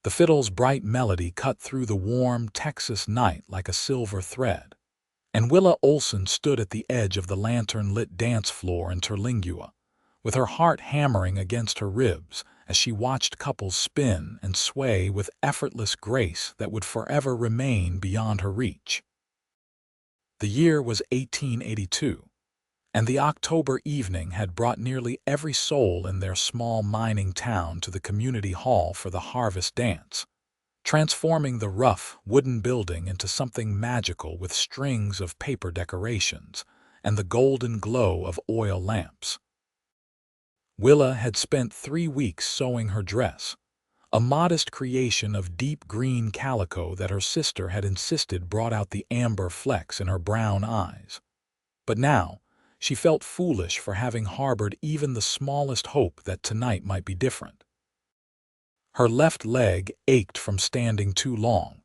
The fiddle's bright melody cut through the warm Texas night like a silver thread, and Willa Olsen stood at the edge of the lantern-lit dance floor in Terlingua, with her heart hammering against her ribs as she watched couples spin and sway with effortless grace that would forever remain beyond her reach. The year was 1882, and the October evening had brought nearly every soul in their small mining town to the community hall for the harvest dance, transforming the rough, wooden building into something magical with strings of paper decorations and the golden glow of oil lamps. Willa had spent 3 weeks sewing her dress, a modest creation of deep green calico that her sister had insisted brought out the amber flecks in her brown eyes. But now, she felt foolish for having harbored even the smallest hope that tonight might be different. Her left leg ached from standing too long,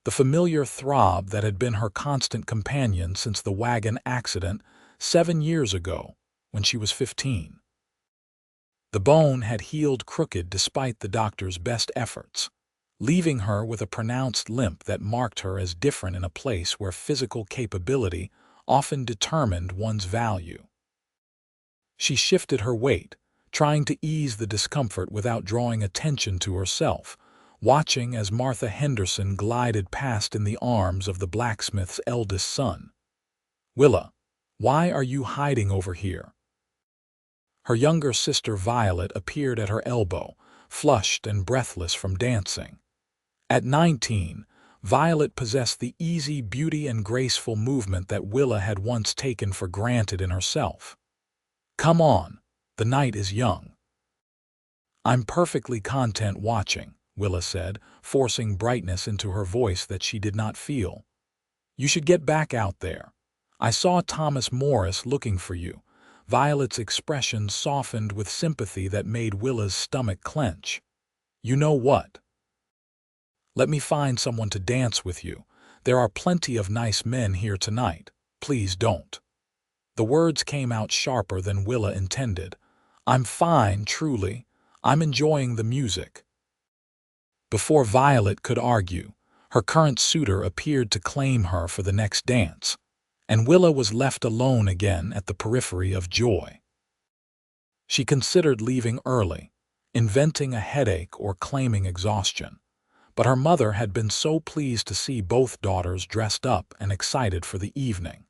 the familiar throb that had been her constant companion since the wagon accident 7 years ago when she was 15. The bone had healed crooked despite the doctor's best efforts, leaving her with a pronounced limp that marked her as different in a place where physical capability often determined one's value. She shifted her weight, trying to ease the discomfort without drawing attention to herself, watching as Martha Henderson glided past in the arms of the blacksmith's eldest son. "Willa, why are you hiding over here?" Her younger sister Violet appeared at her elbow, flushed and breathless from dancing. At 19, Violet possessed the easy beauty and graceful movement that Willa had once taken for granted in herself. "Come on, the night is young." "I'm perfectly content watching," Willa said, forcing brightness into her voice that she did not feel. "You should get back out there. I saw Thomas Morris looking for you." Violet's expression softened with sympathy that made Willa's stomach clench. "You know what? Let me find someone to dance with you. There are plenty of nice men here tonight. Please don't." The words came out sharper than Willa intended. "I'm fine, truly. I'm enjoying the music." Before Violet could argue, her current suitor appeared to claim her for the next dance, and Willa was left alone again at the periphery of joy. She considered leaving early, inventing a headache or claiming exhaustion, but her mother had been so pleased to see both daughters dressed up and excited for the evening.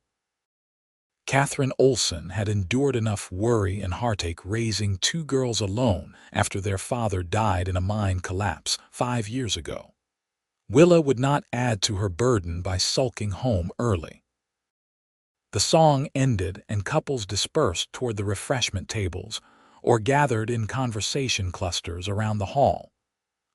Catherine Olsen had endured enough worry and heartache raising 2 girls alone after their father died in a mine collapse 5 years ago. Willa would not add to her burden by sulking home early. The song ended and couples dispersed toward the refreshment tables or gathered in conversation clusters around the hall.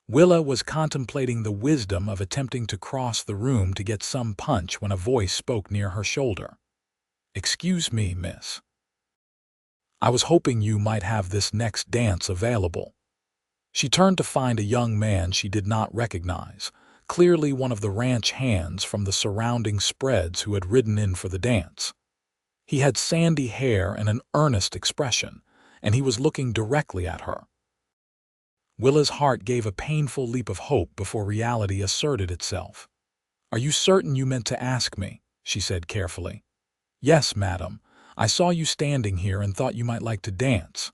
Willa was contemplating the wisdom of attempting to cross the room to get some punch when a voice spoke near her shoulder. "Excuse me, miss. I was hoping you might have this next dance available." She turned to find a young man she did not recognize, clearly one of the ranch hands from the surrounding spreads who had ridden in for the dance. He had sandy hair and an earnest expression, and he was looking directly at her. Willa's heart gave a painful leap of hope before reality asserted itself. "Are you certain you meant to ask me?" she said carefully. "Yes, madam. I saw you standing here and thought you might like to dance."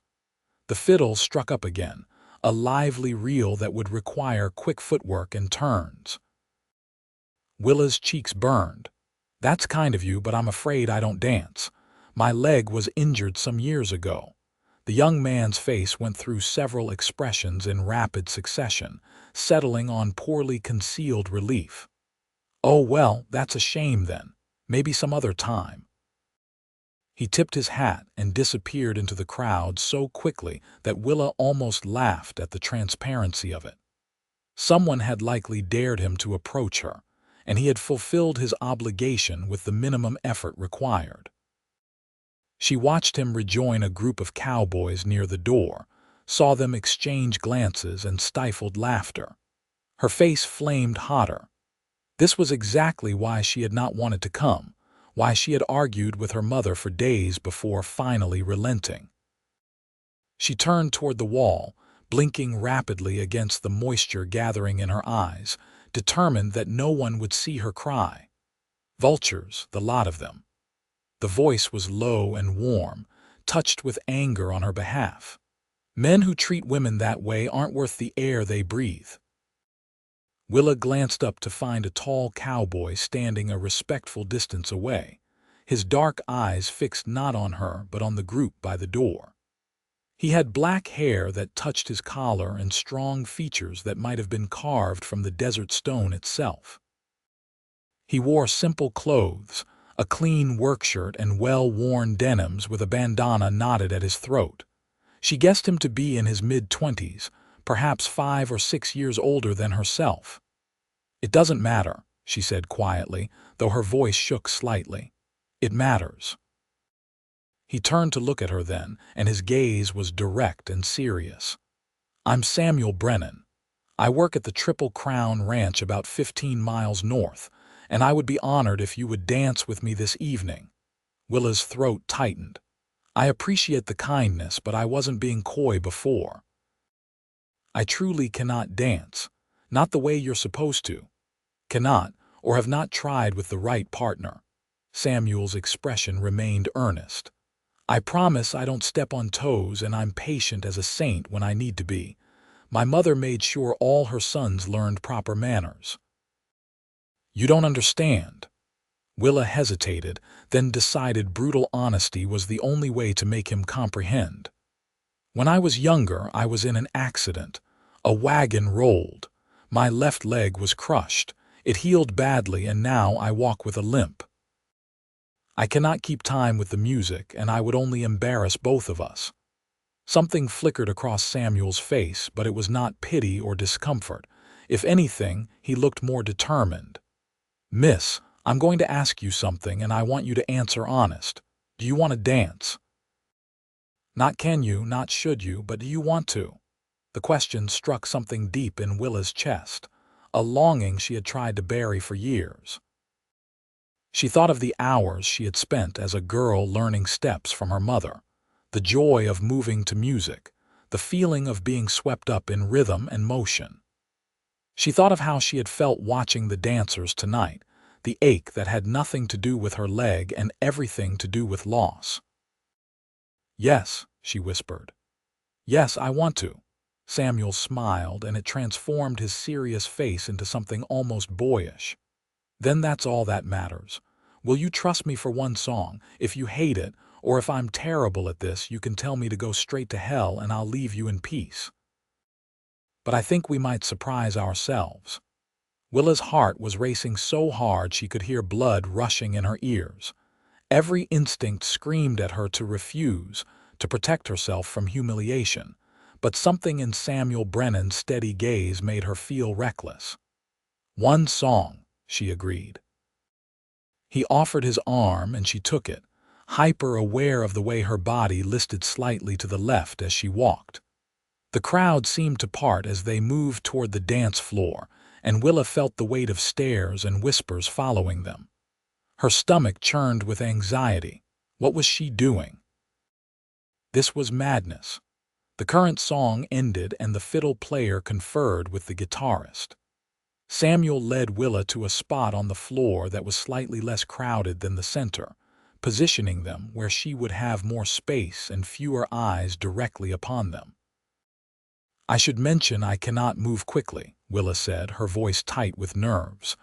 The fiddle struck up again, a lively reel that would require quick footwork and turns. Willa's cheeks burned. "That's kind of you, but I'm afraid I don't dance. My leg was injured some years ago." The young man's face went through several expressions in rapid succession, settling on poorly concealed relief. "Oh, well, that's a shame then. Maybe some other time." He tipped his hat and disappeared into the crowd so quickly that Willa almost laughed at the transparency of it. Someone had likely dared him to approach her, and he had fulfilled his obligation with the minimum effort required. She watched him rejoin a group of cowboys near the door, saw them exchange glances and stifled laughter. Her face flamed hotter. This was exactly why she had not wanted to come, why she had argued with her mother for days before finally relenting. She turned toward the wall, blinking rapidly against the moisture gathering in her eyes, determined that no one would see her cry. Vultures, the lot of them. The voice was low and warm, touched with anger on her behalf. Men who treat women that way aren't worth the air they breathe. Willa glanced up to find a tall cowboy standing a respectful distance away, his dark eyes fixed not on her but on the group by the door. He had black hair that touched his collar and strong features that might have been carved from the desert stone itself. He wore simple clothes, a clean work shirt and well-worn denims with a bandana knotted at his throat. She guessed him to be in his mid-20s, perhaps 5 or 6 years older than herself. "It doesn't matter," she said quietly, though her voice shook slightly. "It matters." He turned to look at her then, and his gaze was direct and serious. "I'm Samuel Brennan. I work at the Triple Crown Ranch about 15 miles north, and I would be honored if you would dance with me this evening." Willa's throat tightened. "I appreciate the kindness, but I wasn't being coy before. I truly cannot dance, not the way you're supposed to. Cannot, or have not tried with the right partner." Samuel's expression remained earnest. "I promise I don't step on toes, and I'm patient as a saint when I need to be. My mother made sure all her sons learned proper manners." "You don't understand." Willa hesitated, then decided brutal honesty was the only way to make him comprehend. "When I was younger, I was in an accident. A wagon rolled. My left leg was crushed. It healed badly, and now I walk with a limp. I cannot keep time with the music, and I would only embarrass both of us." Something flickered across Samuel's face, but it was not pity or discomfort. If anything, he looked more determined. "Miss, I'm going to ask you something, and I want you to answer honest. Do you want to dance? Not can you, not should you, but do you want to?" The question struck something deep in Willa's chest, a longing she had tried to bury for years. She thought of the hours she had spent as a girl learning steps from her mother, the joy of moving to music, the feeling of being swept up in rhythm and motion. She thought of how she had felt watching the dancers tonight, the ache that had nothing to do with her leg and everything to do with loss. "Yes," she whispered. "Yes, I want to." Samuel smiled, and it transformed his serious face into something almost boyish. "Then that's all that matters. Will you trust me for one song? If you hate it, or if I'm terrible at this, you can tell me to go straight to hell and I'll leave you in peace. But I think we might surprise ourselves." Willa's heart was racing so hard she could hear blood rushing in her ears. Every instinct screamed at her to refuse, to protect herself from humiliation, but something in Samuel Brennan's steady gaze made her feel reckless. "One song," she agreed. He offered his arm, and she took it, hyper-aware of the way her body listed slightly to the left as she walked. The crowd seemed to part as they moved toward the dance floor, and Willa felt the weight of stares and whispers following them. Her stomach churned with anxiety. What was she doing? This was madness. The current song ended, and the fiddle player conferred with the guitarist. Samuel led Willa to a spot on the floor that was slightly less crowded than the center, positioning them where she would have more space and fewer eyes directly upon them. "I should mention I cannot move quickly," Willa said, her voice tight with nerves,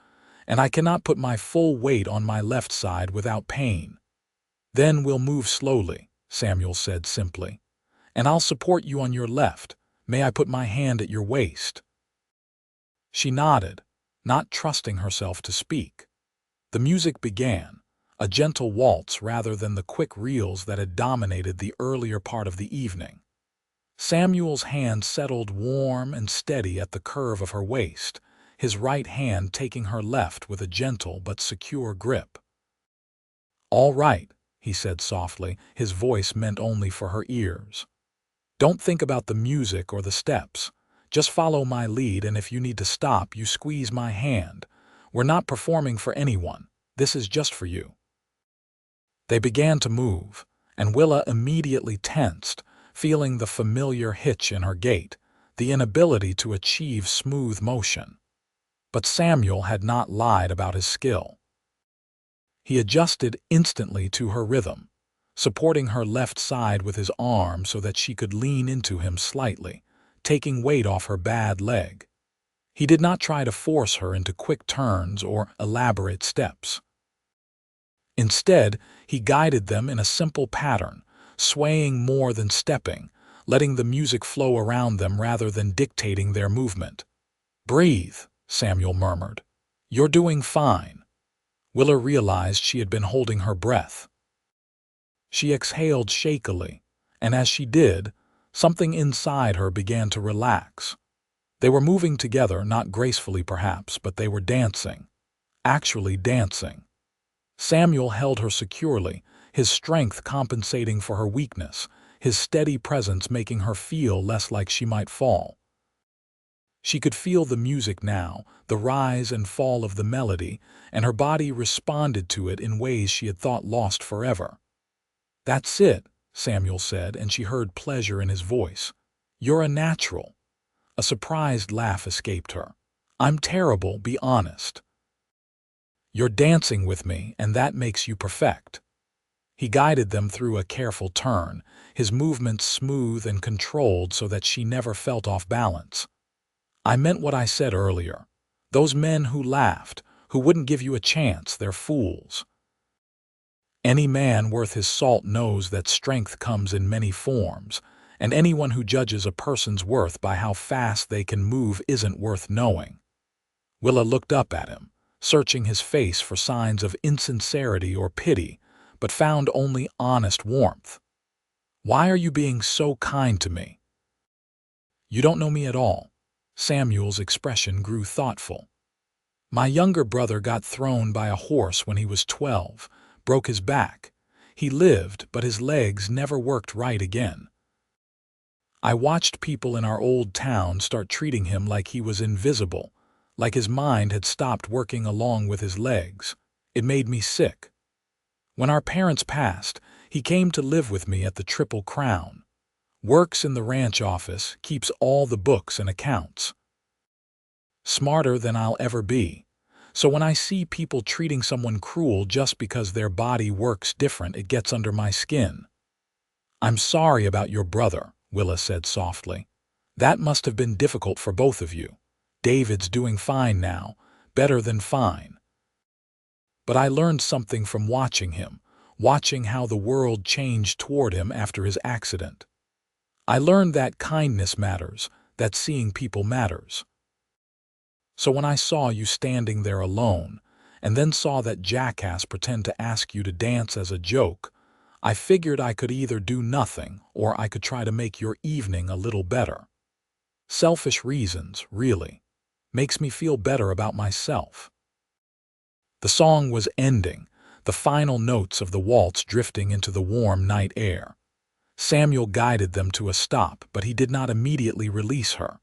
"and I cannot put my full weight on my left side without pain." "Then we'll move slowly," Samuel said simply, "and I'll support you on your left. May I put my hand at your waist?" She nodded, not trusting herself to speak. The music began, a gentle waltz rather than the quick reels that had dominated the earlier part of the evening. Samuel's hand settled warm and steady at the curve of her waist, his right hand taking her left with a gentle but secure grip. "All right," he said softly, his voice meant only for her ears. "Don't think about the music or the steps. Just follow my lead, and if you need to stop, you squeeze my hand. We're not performing for anyone. This is just for you." They began to move, and Willa immediately tensed, feeling the familiar hitch in her gait, the inability to achieve smooth motion. But Samuel had not lied about his skill. He adjusted instantly to her rhythm, supporting her left side with his arm so that she could lean into him slightly, taking weight off her bad leg. He did not try to force her into quick turns or elaborate steps. Instead, he guided them in a simple pattern, swaying more than stepping, letting the music flow around them rather than dictating their movement. "Breathe," Samuel murmured. "You're doing fine." Willa realized she had been holding her breath. She exhaled shakily, and as she did, something inside her began to relax. They were moving together, not gracefully perhaps, but they were dancing. Actually dancing. Samuel held her securely, his strength compensating for her weakness, his steady presence making her feel less like she might fall. She could feel the music now, the rise and fall of the melody, and her body responded to it in ways she had thought lost forever. "That's it," Samuel said, and she heard pleasure in his voice. "You're a natural." A surprised laugh escaped her. "I'm terrible, be honest." "You're dancing with me, and that makes you perfect." He guided them through a careful turn, his movements smooth and controlled so that she never felt off balance. "I meant what I said earlier. Those men who laughed, who wouldn't give you a chance, they're fools. Any man worth his salt knows that strength comes in many forms, and anyone who judges a person's worth by how fast they can move isn't worth knowing." Willa looked up at him, searching his face for signs of insincerity or pity, but found only honest warmth. "Why are you being so kind to me?" "You don't know me at all." Samuel's expression grew thoughtful. "My younger brother got thrown by a horse when he was 12, broke his back. He lived, but his legs never worked right again. I watched people in our old town start treating him like he was invisible, like his mind had stopped working along with his legs. It made me sick. When our parents passed, he came to live with me at the Triple Crown. Works in the ranch office, keeps all the books and accounts. Smarter than I'll ever be. So when I see people treating someone cruel just because their body works different, it gets under my skin." "I'm sorry about your brother," Willa said softly. "That must have been difficult for both of you. David's doing fine now, better than fine. But I learned something from watching him, watching how the world changed toward him after his accident. I learned that kindness matters, that seeing people matters. So when I saw you standing there alone, and then saw that jackass pretend to ask you to dance as a joke, I figured I could either do nothing or I could try to make your evening a little better. Selfish reasons, really. Makes me feel better about myself." The song was ending, the final notes of the waltz drifting into the warm night air. Samuel guided them to a stop, but he did not immediately release her.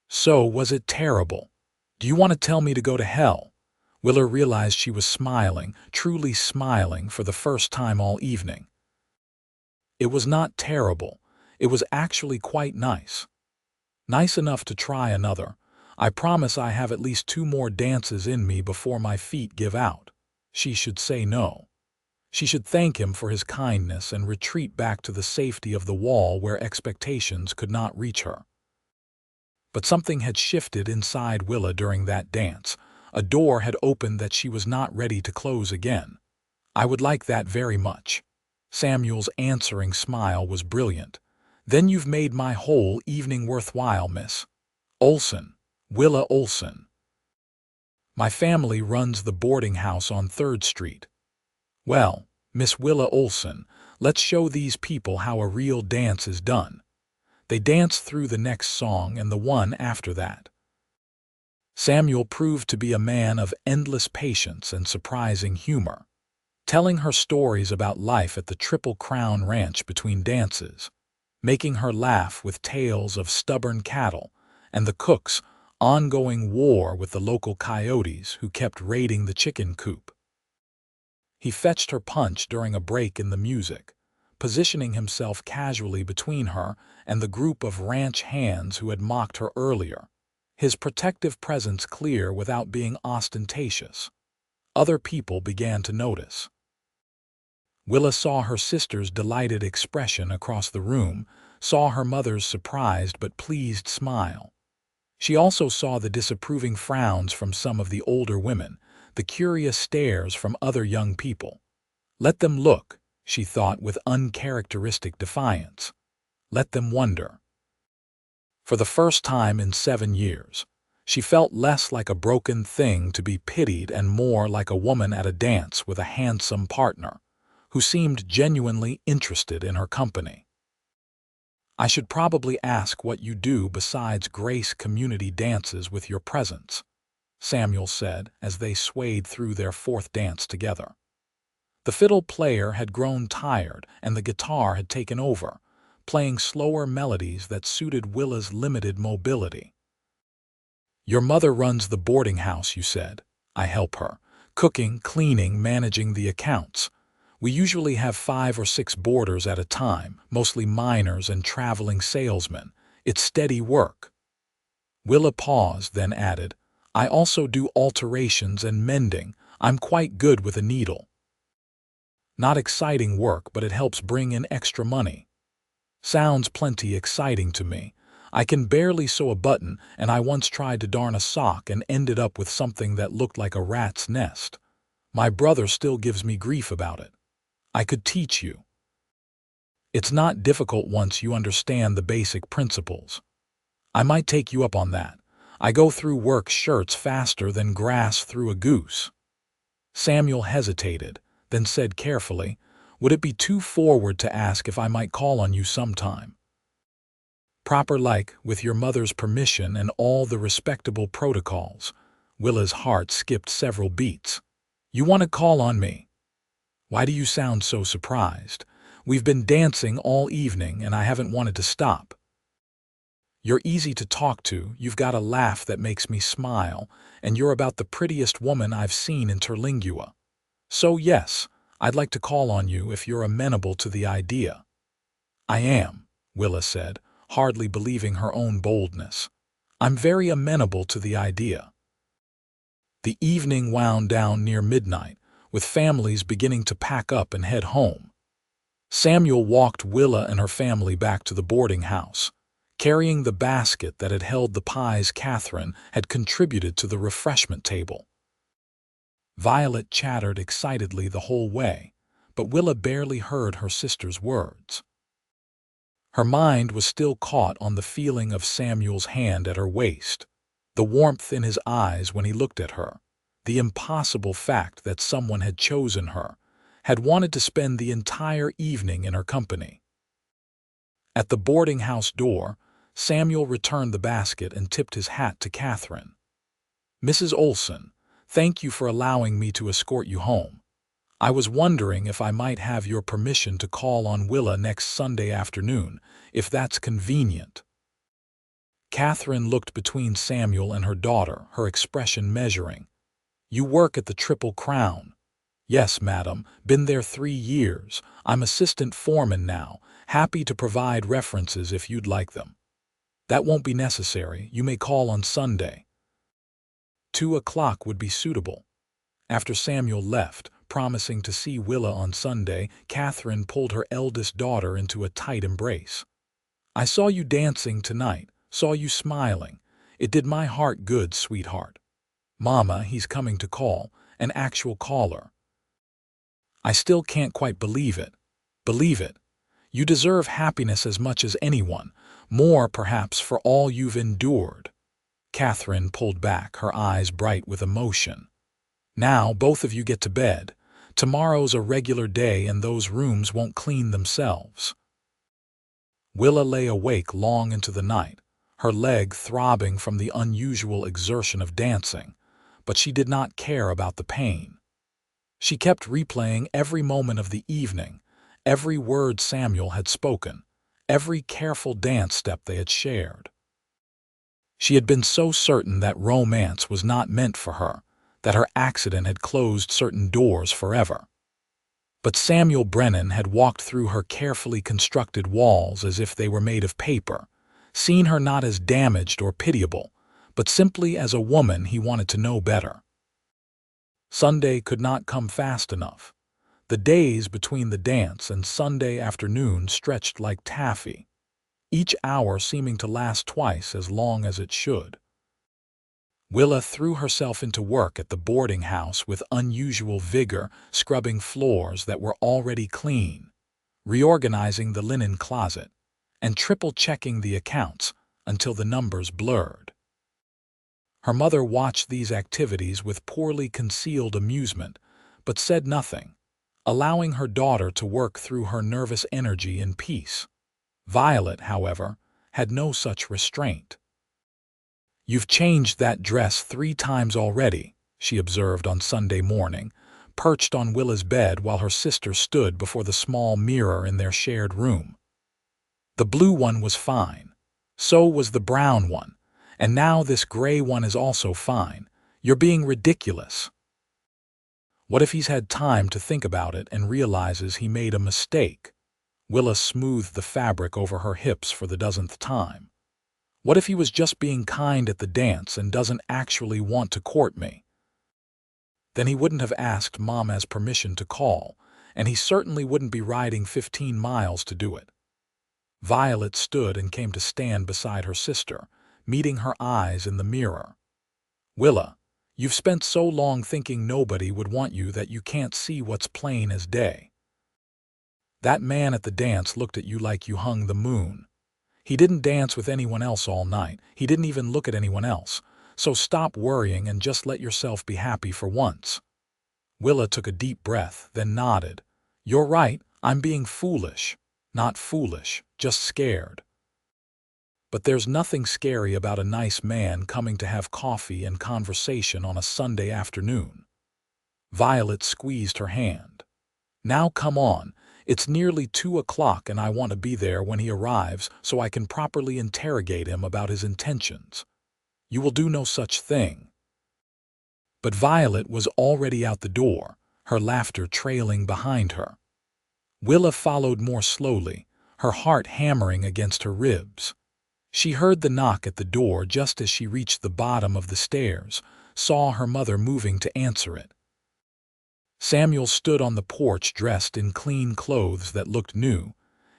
"So, was it terrible? Do you want to tell me to go to hell?" Willa realized she was smiling, truly smiling, for the first time all evening. "It was not terrible. It was actually quite nice. Nice enough to try another. I promise I have at least 2 more dances in me before my feet give out." She should say no. She should thank him for his kindness and retreat back to the safety of the wall where expectations could not reach her. But something had shifted inside Willa during that dance. A door had opened that she was not ready to close again. "I would like that very much." Samuel's answering smile was brilliant. "Then you've made my whole evening worthwhile, Miss Olsen. Willa Olsen. My family runs the boarding house on 3rd Street. Well, Miss Willa Olsen, let's show these people how a real dance is done." They danced through the next song and the one after that. Samuel proved to be a man of endless patience and surprising humor, telling her stories about life at the Triple Crown Ranch between dances, making her laugh with tales of stubborn cattle and the cook's ongoing war with the local coyotes who kept raiding the chicken coop. He fetched her punch during a break in the music, positioning himself casually between her and the group of ranch hands who had mocked her earlier, his protective presence clear without being ostentatious. Other people began to notice. Willa saw her sister's delighted expression across the room, saw her mother's surprised but pleased smile. She also saw the disapproving frowns from some of the older women, the curious stares from other young people. Let them look, she thought with uncharacteristic defiance. Let them wonder. For the first time in 7 years, she felt less like a broken thing to be pitied and more like a woman at a dance with a handsome partner, who seemed genuinely interested in her company. I should probably ask what you do besides grace community dances with your presence, Samuel said as they swayed through their 4th dance together. The fiddle player had grown tired and the guitar had taken over, playing slower melodies that suited Willa's limited mobility. Your mother runs the boarding house, you said. I help her. Cooking, cleaning, managing the accounts. We usually have 5 or 6 boarders at a time, mostly minors and traveling salesmen. It's steady work. Willa paused, then added, I also do alterations and mending. I'm quite good with a needle. Not exciting work, but it helps bring in extra money. Sounds plenty exciting to me. I can barely sew a button, and I once tried to darn a sock and ended up with something that looked like a rat's nest. My brother still gives me grief about it. I could teach you. It's not difficult once you understand the basic principles. I might take you up on that. I go through work shirts faster than grass through a goose. Samuel hesitated, then said carefully, would it be too forward to ask if I might call on you sometime? Proper like, with your mother's permission and all the respectable protocols. Willa's heart skipped several beats. You want to call on me? Why do you sound so surprised? We've been dancing all evening and I haven't wanted to stop. You're easy to talk to, you've got a laugh that makes me smile, and you're about the prettiest woman I've seen in Terlingua. So yes, I'd like to call on you if you're amenable to the idea. I am, Willa said, hardly believing her own boldness. I'm very amenable to the idea. The evening wound down near midnight, with families beginning to pack up and head home. Samuel walked Willa and her family back to the boarding house, carrying the basket that had held the pies Catherine had contributed to the refreshment table. Violet chattered excitedly the whole way, but Willa barely heard her sister's words. Her mind was still caught on the feeling of Samuel's hand at her waist, the warmth in his eyes when he looked at her, the impossible fact that someone had chosen her, had wanted to spend the entire evening in her company. At the boarding house door, Samuel returned the basket and tipped his hat to Catherine. Mrs. Olsen, thank you for allowing me to escort you home. I was wondering if I might have your permission to call on Willa next Sunday afternoon, if that's convenient. Catherine looked between Samuel and her daughter, her expression measuring. You work at the Triple Crown. Yes, madam, been there 3 years. I'm assistant foreman now, happy to provide references if you'd like them. That won't be necessary, you may call on Sunday. 2 o'clock would be suitable. After Samuel left, promising to see Willa on Sunday, Catherine pulled her eldest daughter into a tight embrace. I saw you dancing tonight, saw you smiling. It did my heart good, sweetheart. Mama, he's coming to call, an actual caller. I still can't quite believe it. Believe it. You deserve happiness as much as anyone, more perhaps for all you've endured. Catherine pulled back, her eyes bright with emotion. Now both of you get to bed. Tomorrow's a regular day and those rooms won't clean themselves. Willa lay awake long into the night, her leg throbbing from the unusual exertion of dancing, but she did not care about the pain. She kept replaying every moment of the evening, every word Samuel had spoken, every careful dance step they had shared. She had been so certain that romance was not meant for her, that her accident had closed certain doors forever. But Samuel Brennan had walked through her carefully constructed walls as if they were made of paper, seen her not as damaged or pitiable, but simply as a woman he wanted to know better. Sunday could not come fast enough. The days between the dance and Sunday afternoon stretched like taffy, each hour seeming to last twice as long as it should. Willa threw herself into work at the boarding house with unusual vigor, scrubbing floors that were already clean, reorganizing the linen closet, and triple-checking the accounts until the numbers blurred. Her mother watched these activities with poorly concealed amusement, but said nothing, allowing her daughter to work through her nervous energy in peace. Violet, however, had no such restraint. "You've changed that dress 3 times already," she observed on Sunday morning, perched on Willa's bed while her sister stood before the small mirror in their shared room. "The blue one was fine. So was the brown one. And now this gray one is also fine. You're being ridiculous." What if he's had time to think about it and realizes he made a mistake? Willa smoothed the fabric over her hips for the dozenth time. What if he was just being kind at the dance and doesn't actually want to court me? Then he wouldn't have asked Mama's permission to call, and he certainly wouldn't be riding 15 miles to do it. Violet stood and came to stand beside her sister, meeting her eyes in the mirror. "Willa, you've spent so long thinking nobody would want you that you can't see what's plain as day. That man at the dance looked at you like you hung the moon. He didn't dance with anyone else all night. He didn't even look at anyone else. So stop worrying and just let yourself be happy for once." Willa took a deep breath, then nodded. "You're right, I'm being foolish. Not foolish, just scared. But there's nothing scary about a nice man coming to have coffee and conversation on a Sunday afternoon." Violet squeezed her hand. "Now come on. It's nearly 2 o'clock and I want to be there when he arrives so I can properly interrogate him about his intentions." "You will do no such thing." But Violet was already out the door, her laughter trailing behind her. Willa followed more slowly, her heart hammering against her ribs. She heard the knock at the door just as she reached the bottom of the stairs, saw her mother moving to answer it. Samuel stood on the porch dressed in clean clothes that looked new,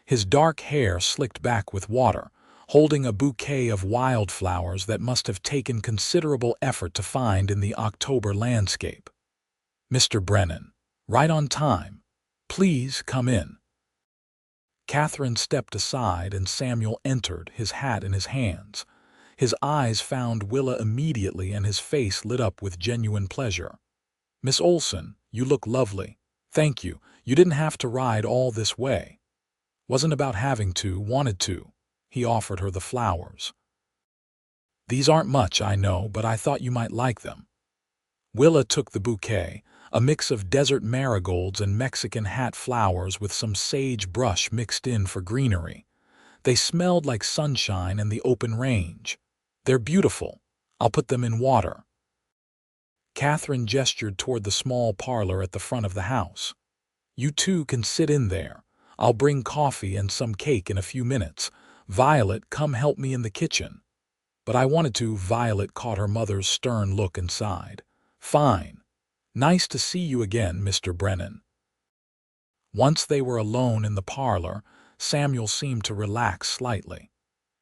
his dark hair slicked back with water, holding a bouquet of wildflowers that must have taken considerable effort to find in the October landscape. "Mr. Brennan, right on time. Please come in." Catherine stepped aside and Samuel entered, his hat in his hands. His eyes found Willa immediately and his face lit up with genuine pleasure. "Miss Olsen, you look lovely. Thank you. You didn't have to ride all this way." "Wasn't about having to, wanted to." He offered her the flowers. "These aren't much, I know, but I thought you might like them." Willa took the bouquet, a mix of desert marigolds and Mexican hat flowers with some sage brush mixed in for greenery. They smelled like sunshine and the open range. "They're beautiful. I'll put them in water." Catherine gestured toward the small parlor at the front of the house. "You two can sit in there. I'll bring coffee and some cake in a few minutes. Violet, come help me in the kitchen." "But I wanted to." Violet caught her mother's stern look and sighed. "Fine. Nice to see you again, Mr. Brennan." Once they were alone in the parlor, Samuel seemed to relax slightly.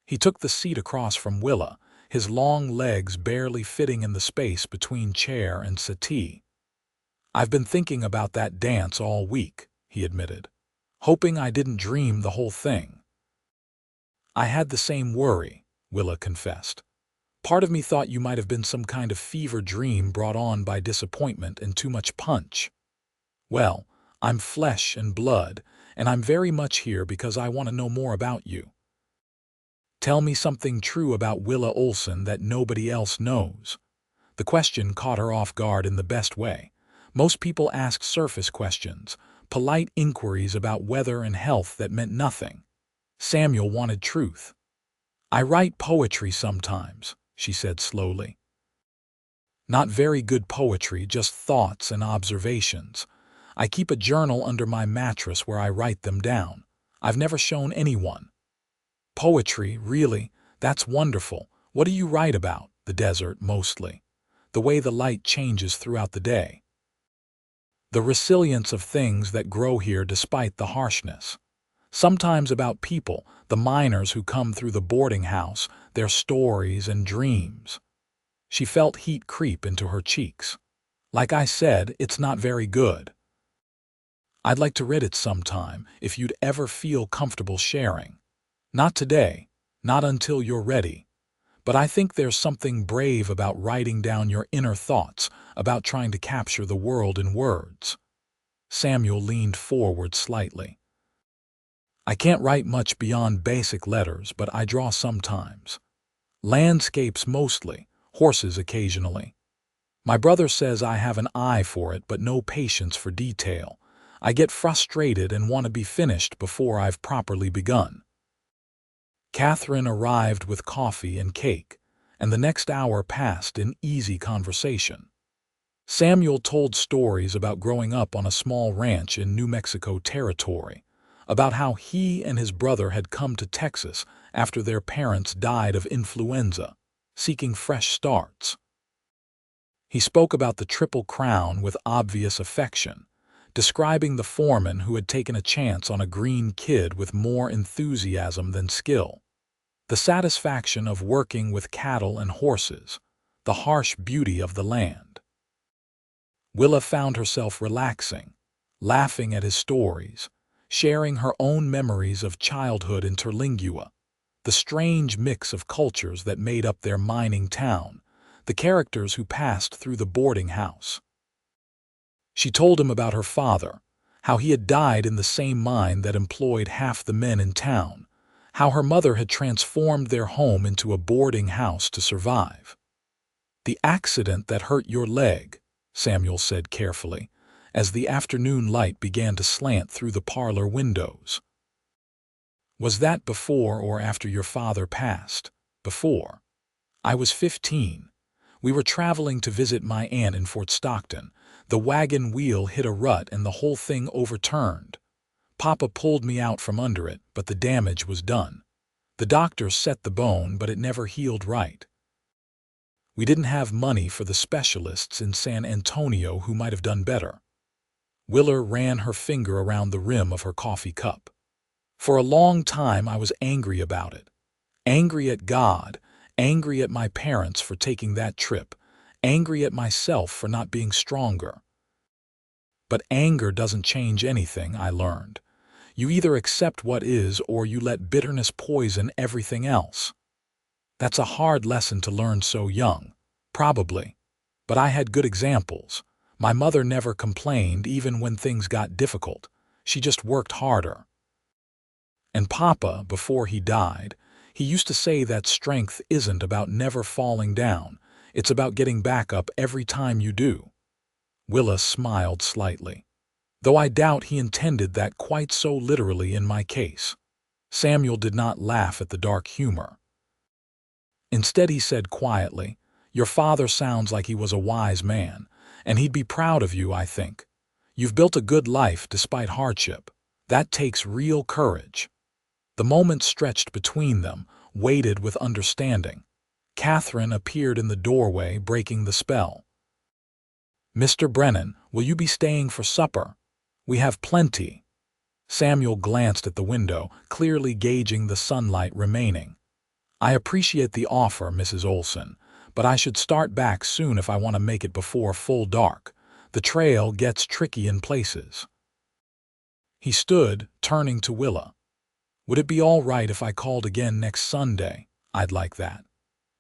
He took the seat across from Willa, his long legs barely fitting in the space between chair and settee. "I've been thinking about that dance all week," he admitted, "hoping I didn't dream the whole thing." "I had the same worry," Willa confessed. "Part of me thought you might have been some kind of fever dream brought on by disappointment and too much punch. Well, I'm flesh and blood, and I'm very much here because I want to know more about you. Tell me something true about Willa Olsen that nobody else knows." The question caught her off guard in the best way. Most people asked surface questions, polite inquiries about weather and health that meant nothing. Samuel wanted truth. "I write poetry sometimes," she said slowly. "Not very good poetry, just thoughts and observations. I keep a journal under my mattress where I write them down. I've never shown anyone. Poetry, really? That's wonderful. What do you write about? The desert, mostly. The way the light changes throughout the day. The resilience of things that grow here despite the harshness. Sometimes about people, the miners who come through the boarding house, their stories and dreams. She felt heat creep into her cheeks. Like I said, it's not very good. I'd like to read it sometime, if you'd ever feel comfortable sharing. Not today, not until you're ready. But I think there's something brave about writing down your inner thoughts, about trying to capture the world in words. Samuel leaned forward slightly. I can't write much beyond basic letters, but I draw sometimes. Landscapes mostly, horses occasionally. My brother says I have an eye for it, but no patience for detail. I get frustrated and want to be finished before I've properly begun. Catherine arrived with coffee and cake, and the next hour passed in easy conversation. Samuel told stories about growing up on a small ranch in New Mexico territory, about how he and his brother had come to Texas after their parents died of influenza, seeking fresh starts. He spoke about the Triple Crown with obvious affection, describing the foreman who had taken a chance on a green kid with more enthusiasm than skill. The satisfaction of working with cattle and horses, the harsh beauty of the land. Willa found herself relaxing, laughing at his stories, sharing her own memories of childhood in Terlingua, the strange mix of cultures that made up their mining town, the characters who passed through the boarding house. She told him about her father, how he had died in the same mine that employed half the men in town, how her mother had transformed their home into a boarding house to survive. The accident that hurt your leg, Samuel said carefully, as the afternoon light began to slant through the parlor windows. Was that before or after your father passed? Before. I was 15. We were traveling to visit my aunt in Fort Stockton. The wagon wheel hit a rut and the whole thing overturned. Papa pulled me out from under it, but the damage was done. The doctor set the bone, but it never healed right. We didn't have money for the specialists in San Antonio who might have done better. Willa ran her finger around the rim of her coffee cup. For a long time I was angry about it. Angry at God, angry at my parents for taking that trip, angry at myself for not being stronger. But anger doesn't change anything, I learned. You either accept what is or you let bitterness poison everything else. That's a hard lesson to learn so young, probably. But I had good examples. My mother never complained even when things got difficult. She just worked harder. And Papa, before he died, he used to say that strength isn't about never falling down. It's about getting back up every time you do. Willa smiled slightly, though I doubt he intended that quite so literally in my case. Samuel did not laugh at the dark humor. Instead he said quietly, "Your father sounds like he was a wise man, and he'd be proud of you, I think. You've built a good life despite hardship. That takes real courage." The moment stretched between them, weighted with understanding. Catherine appeared in the doorway, breaking the spell. "Mr. Brennan, will you be staying for supper? We have plenty." Samuel glanced at the window, clearly gauging the sunlight remaining. "I appreciate the offer, Mrs. Olsen, but I should start back soon if I want to make it before full dark. The trail gets tricky in places." He stood, turning to Willa. "Would it be all right if I called again next Sunday? I'd like that.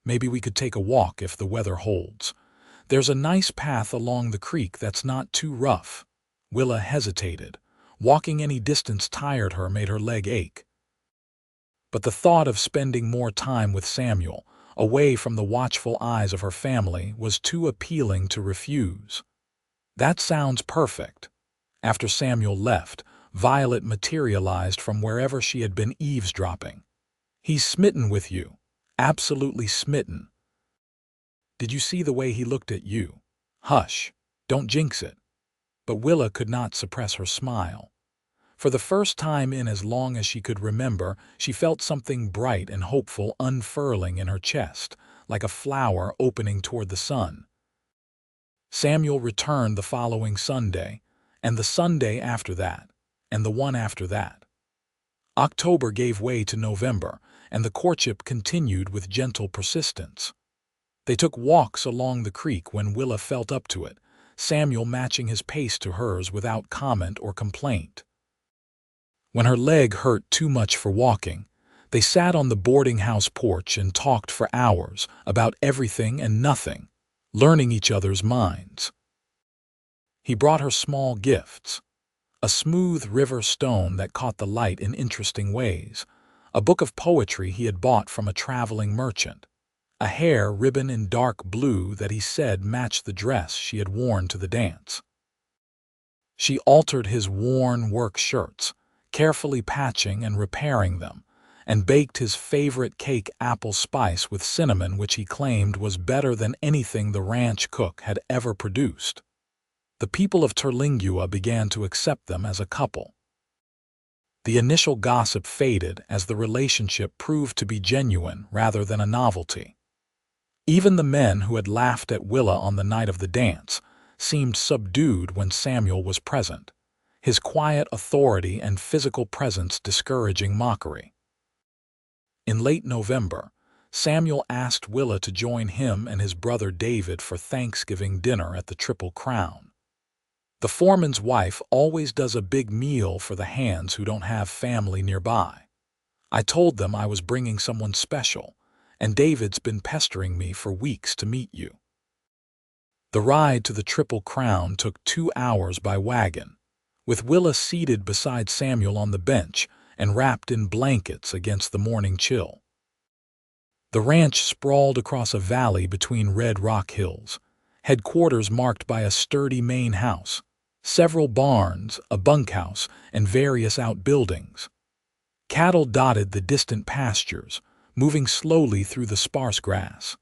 Maybe we could take a walk if the weather holds. There's a nice path along the creek that's not too rough." Willa hesitated. Walking any distance tired her, made her leg ache. But the thought of spending more time with Samuel, away from the watchful eyes of her family, was too appealing to refuse. "That sounds perfect." After Samuel left, Violet materialized from wherever she had been eavesdropping. "He's smitten with you. Absolutely smitten. Did you see the way he looked at you? Hush, don't jinx it." but Willa could not suppress her smile. For the first time in as long as she could remember, she felt something bright and hopeful unfurling in her chest, like a flower opening toward the sun. Samuel returned the following Sunday, and the Sunday after that, and the one after that. October gave way to November, and the courtship continued with gentle persistence. They took walks along the creek when Willa felt up to it, Samuel matching his pace to hers without comment or complaint. When her leg hurt too much for walking, they sat on the boarding house porch and talked for hours about everything and nothing, learning each other's minds. He brought her small gifts: a smooth river stone that caught the light in interesting ways, a book of poetry he had bought from a traveling merchant, a hair ribbon in dark blue that he said matched the dress she had worn to the dance. She altered his worn work shirts, carefully patching and repairing them, and baked his favorite cake apple spice with cinnamon, which he claimed was better than anything the ranch cook had ever produced. The people of Terlingua began to accept them as a couple. The initial gossip faded as the relationship proved to be genuine rather than a novelty. Even the men who had laughed at Willa on the night of the dance seemed subdued when Samuel was present, his quiet authority and physical presence discouraging mockery. In late November, Samuel asked Willa to join him and his brother David for Thanksgiving dinner at the Triple Crown. The foreman's wife always does a big meal for the hands who don't have family nearby. I told them I was bringing someone special, and David's been pestering me for weeks to meet you. The ride to the Triple Crown took 2 hours by wagon, with Willa seated beside Samuel on the bench and wrapped in blankets against the morning chill. The ranch sprawled across a valley between red rock hills, headquarters marked by a sturdy main house, several barns, a bunkhouse, and various outbuildings. Cattle dotted the distant pastures, moving slowly through the sparse grass.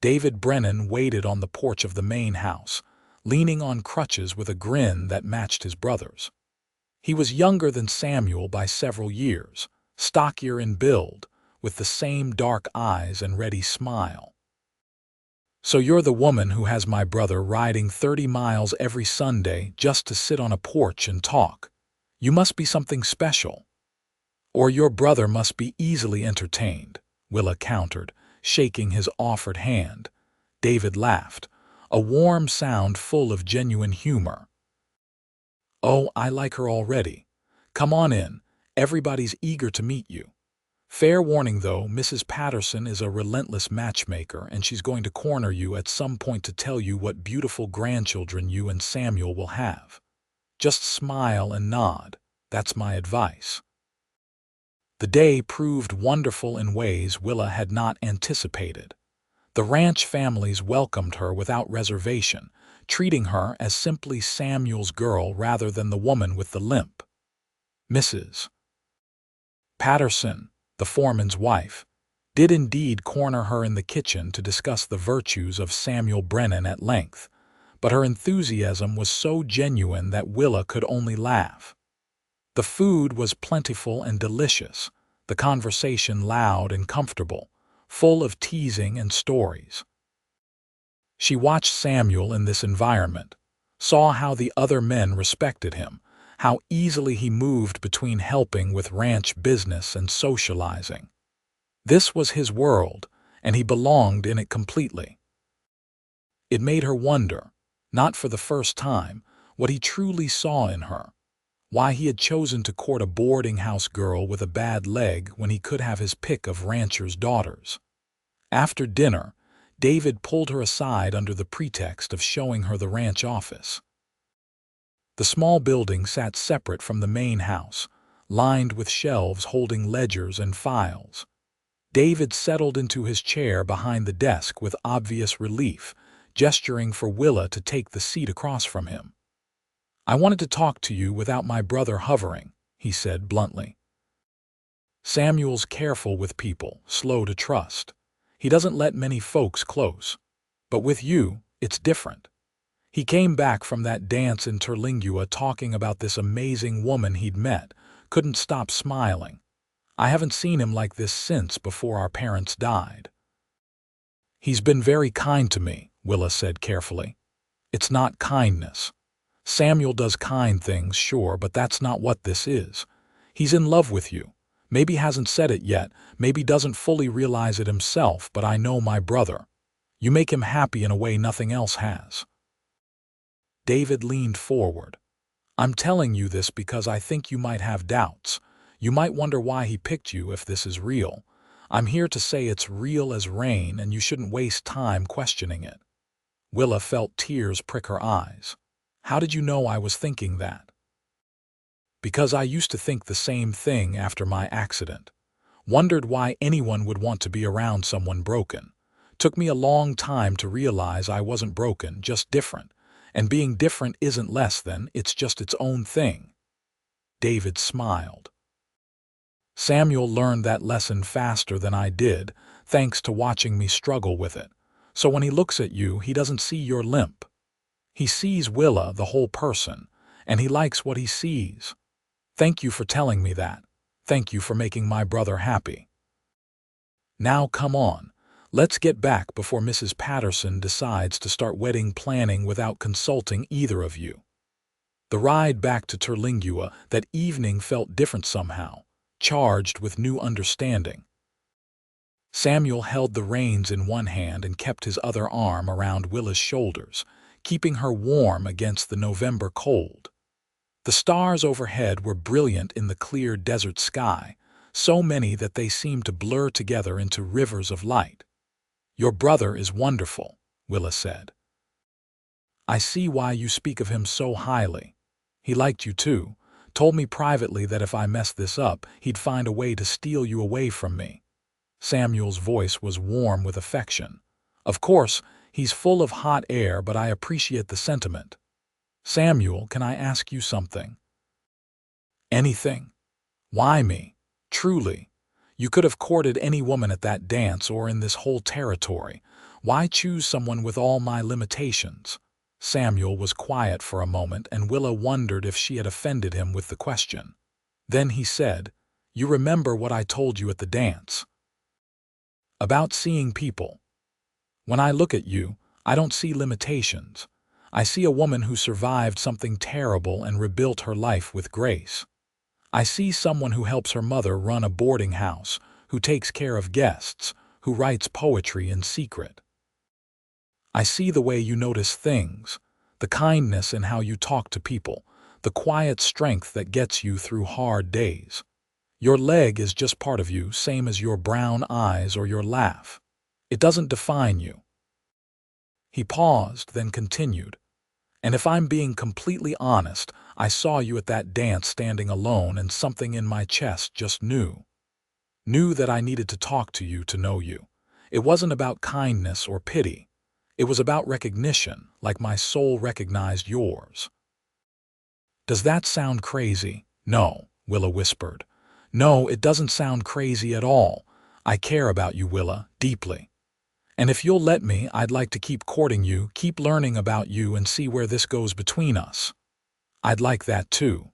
David Brennan waited on the porch of the main house, leaning on crutches with a grin that matched his brother's. He was younger than Samuel by several years, stockier in build, with the same dark eyes and ready smile. "So you're the woman who has my brother riding 30 miles every Sunday just to sit on a porch and talk. You must be something special. Or your brother must be easily entertained," Willa countered, shaking his offered hand. David laughed, a warm sound full of genuine humor. "Oh, I like her already. Come on in. Everybody's eager to meet you. Fair warning, though, Mrs. Patterson is a relentless matchmaker, and she's going to corner you at some point to tell you what beautiful grandchildren you and Samuel will have. Just smile and nod. That's my advice." The day proved wonderful in ways Willa had not anticipated. The ranch families welcomed her without reservation, treating her as simply Samuel's girl rather than the woman with the limp. Mrs. Patterson, the foreman's wife, did indeed corner her in the kitchen to discuss the virtues of Samuel Brennan at length, but her enthusiasm was so genuine that Willa could only laugh. The food was plentiful and delicious, the conversation loud and comfortable, full of teasing and stories. She watched Samuel in this environment, saw how the other men respected him, how easily he moved between helping with ranch business and socializing. This was his world, and he belonged in it completely. It made her wonder, not for the first time, what he truly saw in her, why he had chosen to court a boarding house girl with a bad leg when he could have his pick of ranchers' daughters. After dinner, David pulled her aside under the pretext of showing her the ranch office. The small building sat separate from the main house, lined with shelves holding ledgers and files. David settled into his chair behind the desk with obvious relief, gesturing for Willa to take the seat across from him. "I wanted to talk to you without my brother hovering," he said bluntly. "Samuel's careful with people, slow to trust. He doesn't let many folks close. But with you, it's different. He came back from that dance in Terlingua talking about this amazing woman he'd met, couldn't stop smiling. I haven't seen him like this since before our parents died. He's been very kind to me, Willa said carefully. It's not kindness. Samuel does kind things, sure, but that's not what this is. He's in love with you. Maybe hasn't said it yet, maybe doesn't fully realize it himself, but I know my brother. You make him happy in a way nothing else has. David leaned forward. I'm telling you this because I think you might have doubts. You might wonder why he picked you if this is real. I'm here to say it's real as rain and you shouldn't waste time questioning it. Willa felt tears prick her eyes. How did you know I was thinking that? Because I used to think the same thing after my accident. Wondered why anyone would want to be around someone broken. Took me a long time to realize I wasn't broken, just different. And being different isn't less than, it's just its own thing. David smiled. Samuel learned that lesson faster than I did, thanks to watching me struggle with it. So when he looks at you, he doesn't see your limp. He sees Willa, the whole person, and he likes what he sees. Thank you for telling me that. Thank you for making my brother happy. Now come on, let's get back before Mrs. Patterson decides to start wedding planning without consulting either of you. The ride back to Terlingua that evening felt different somehow, charged with new understanding. Samuel held the reins in one hand and kept his other arm around Willa's shoulders, keeping her warm against the November cold. The stars overhead were brilliant in the clear desert sky, so many that they seemed to blur together into rivers of light. Your brother is wonderful, Willa said. I see why you speak of him so highly. He liked you too, told me privately that if I messed this up, he'd find a way to steal you away from me. Samuel's voice was warm with affection. Of course, he's full of hot air, but I appreciate the sentiment. Samuel, can I ask you something? Anything? Why me? Truly. You could have courted any woman at that dance or in this whole territory. Why choose someone with all my limitations? Samuel was quiet for a moment, and Willa wondered if she had offended him with the question. Then he said, You remember what I told you at the dance? About seeing people. When I look at you, I don't see limitations. I see a woman who survived something terrible and rebuilt her life with grace. I see someone who helps her mother run a boarding house, who takes care of guests, who writes poetry in secret. I see the way you notice things, the kindness in how you talk to people, the quiet strength that gets you through hard days. Your leg is just part of you, same as your brown eyes or your laugh. It doesn't define you. He paused, then continued. And if I'm being completely honest, I saw you at that dance standing alone, and something in my chest just knew. Knew that I needed to talk to you to know you. It wasn't about kindness or pity. It was about recognition, like my soul recognized yours. Does that sound crazy? No, Willa whispered. No, it doesn't sound crazy at all. I care about you, Willa, deeply. And if you'll let me, I'd like to keep courting you, keep learning about you, and see where this goes between us. I'd like that too.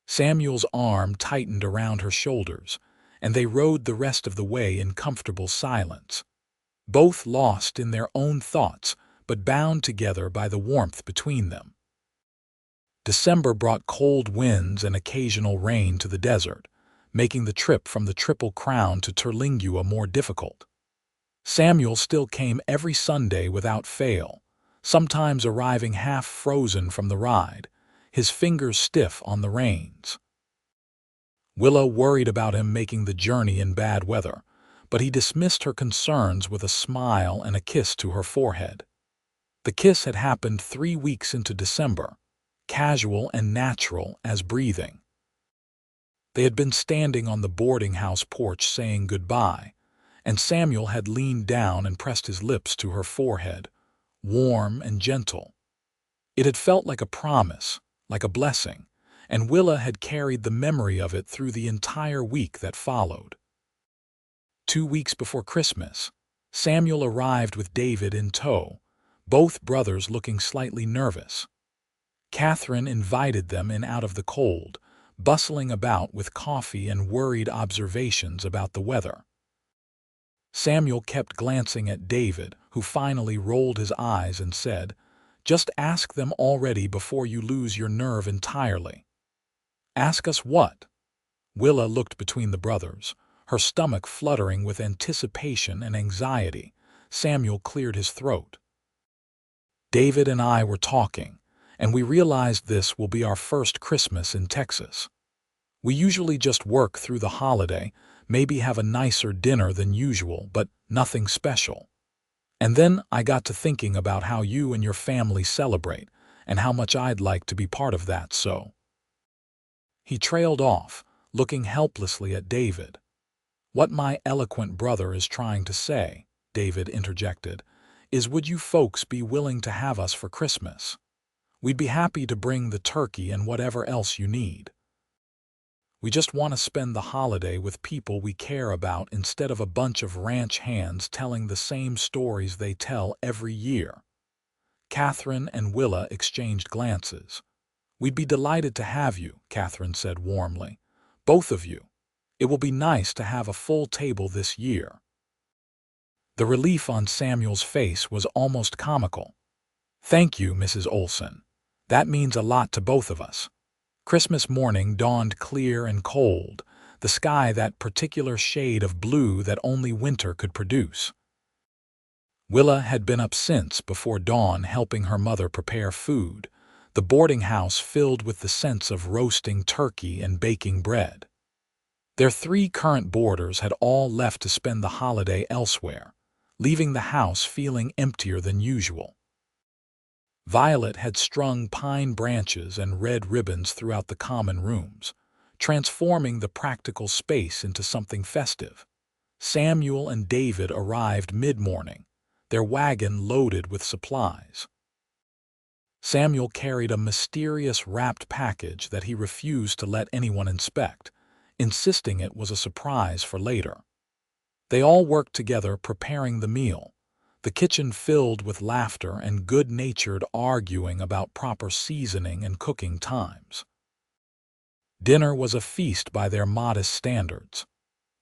Samuel's arm tightened around her shoulders, and they rode the rest of the way in comfortable silence. Both lost in their own thoughts, but bound together by the warmth between them. December brought cold winds and occasional rain to the desert, making the trip from the Triple Crown to Terlingua more difficult. Samuel still came every Sunday without fail, sometimes arriving half frozen from the ride, his fingers stiff on the reins. Willa worried about him making the journey in bad weather, but he dismissed her concerns with a smile and a kiss to her forehead. The kiss had happened 3 weeks into December, casual and natural as breathing. They had been standing on the boarding house porch saying goodbye, and Samuel had leaned down and pressed his lips to her forehead, warm and gentle. It had felt like a promise, like a blessing, and Willa had carried the memory of it through the entire week that followed. 2 weeks before Christmas, Samuel arrived with David in tow, both brothers looking slightly nervous. Catherine invited them in out of the cold, bustling about with coffee and worried observations about the weather. Samuel kept glancing at David, who finally rolled his eyes and said, "Just ask them already before you lose your nerve entirely." "Ask us what?" Willa looked between the brothers, her stomach fluttering with anticipation and anxiety. Samuel cleared his throat. "David and I were talking, and we realized this will be our first Christmas in Texas. We usually just work through the holiday, maybe have a nicer dinner than usual, but nothing special. And then I got to thinking about how you and your family celebrate, and how much I'd like to be part of that, so—" He trailed off, looking helplessly at David. "What my eloquent brother is trying to say," David interjected, "is would you folks be willing to have us for Christmas? We'd be happy to bring the turkey and whatever else you need. We just want to spend the holiday with people we care about instead of a bunch of ranch hands telling the same stories they tell every year." Catherine and Willa exchanged glances. "We'd be delighted to have you," Catherine said warmly. "Both of you. It will be nice to have a full table this year." The relief on Samuel's face was almost comical. "Thank you, Mrs. Olsen. That means a lot to both of us." Christmas morning dawned clear and cold, the sky that particular shade of blue that only winter could produce. Willa had been up since before dawn helping her mother prepare food, the boarding house filled with the scents of roasting turkey and baking bread. Their 3 current boarders had all left to spend the holiday elsewhere, leaving the house feeling emptier than usual. Violet had strung pine branches and red ribbons throughout the common rooms, transforming the practical space into something festive. Samuel and David arrived mid-morning, their wagon loaded with supplies. Samuel carried a mysterious wrapped package that he refused to let anyone inspect, insisting it was a surprise for later. They all worked together preparing the meal, the kitchen filled with laughter and good-natured arguing about proper seasoning and cooking times. Dinner was a feast by their modest standards.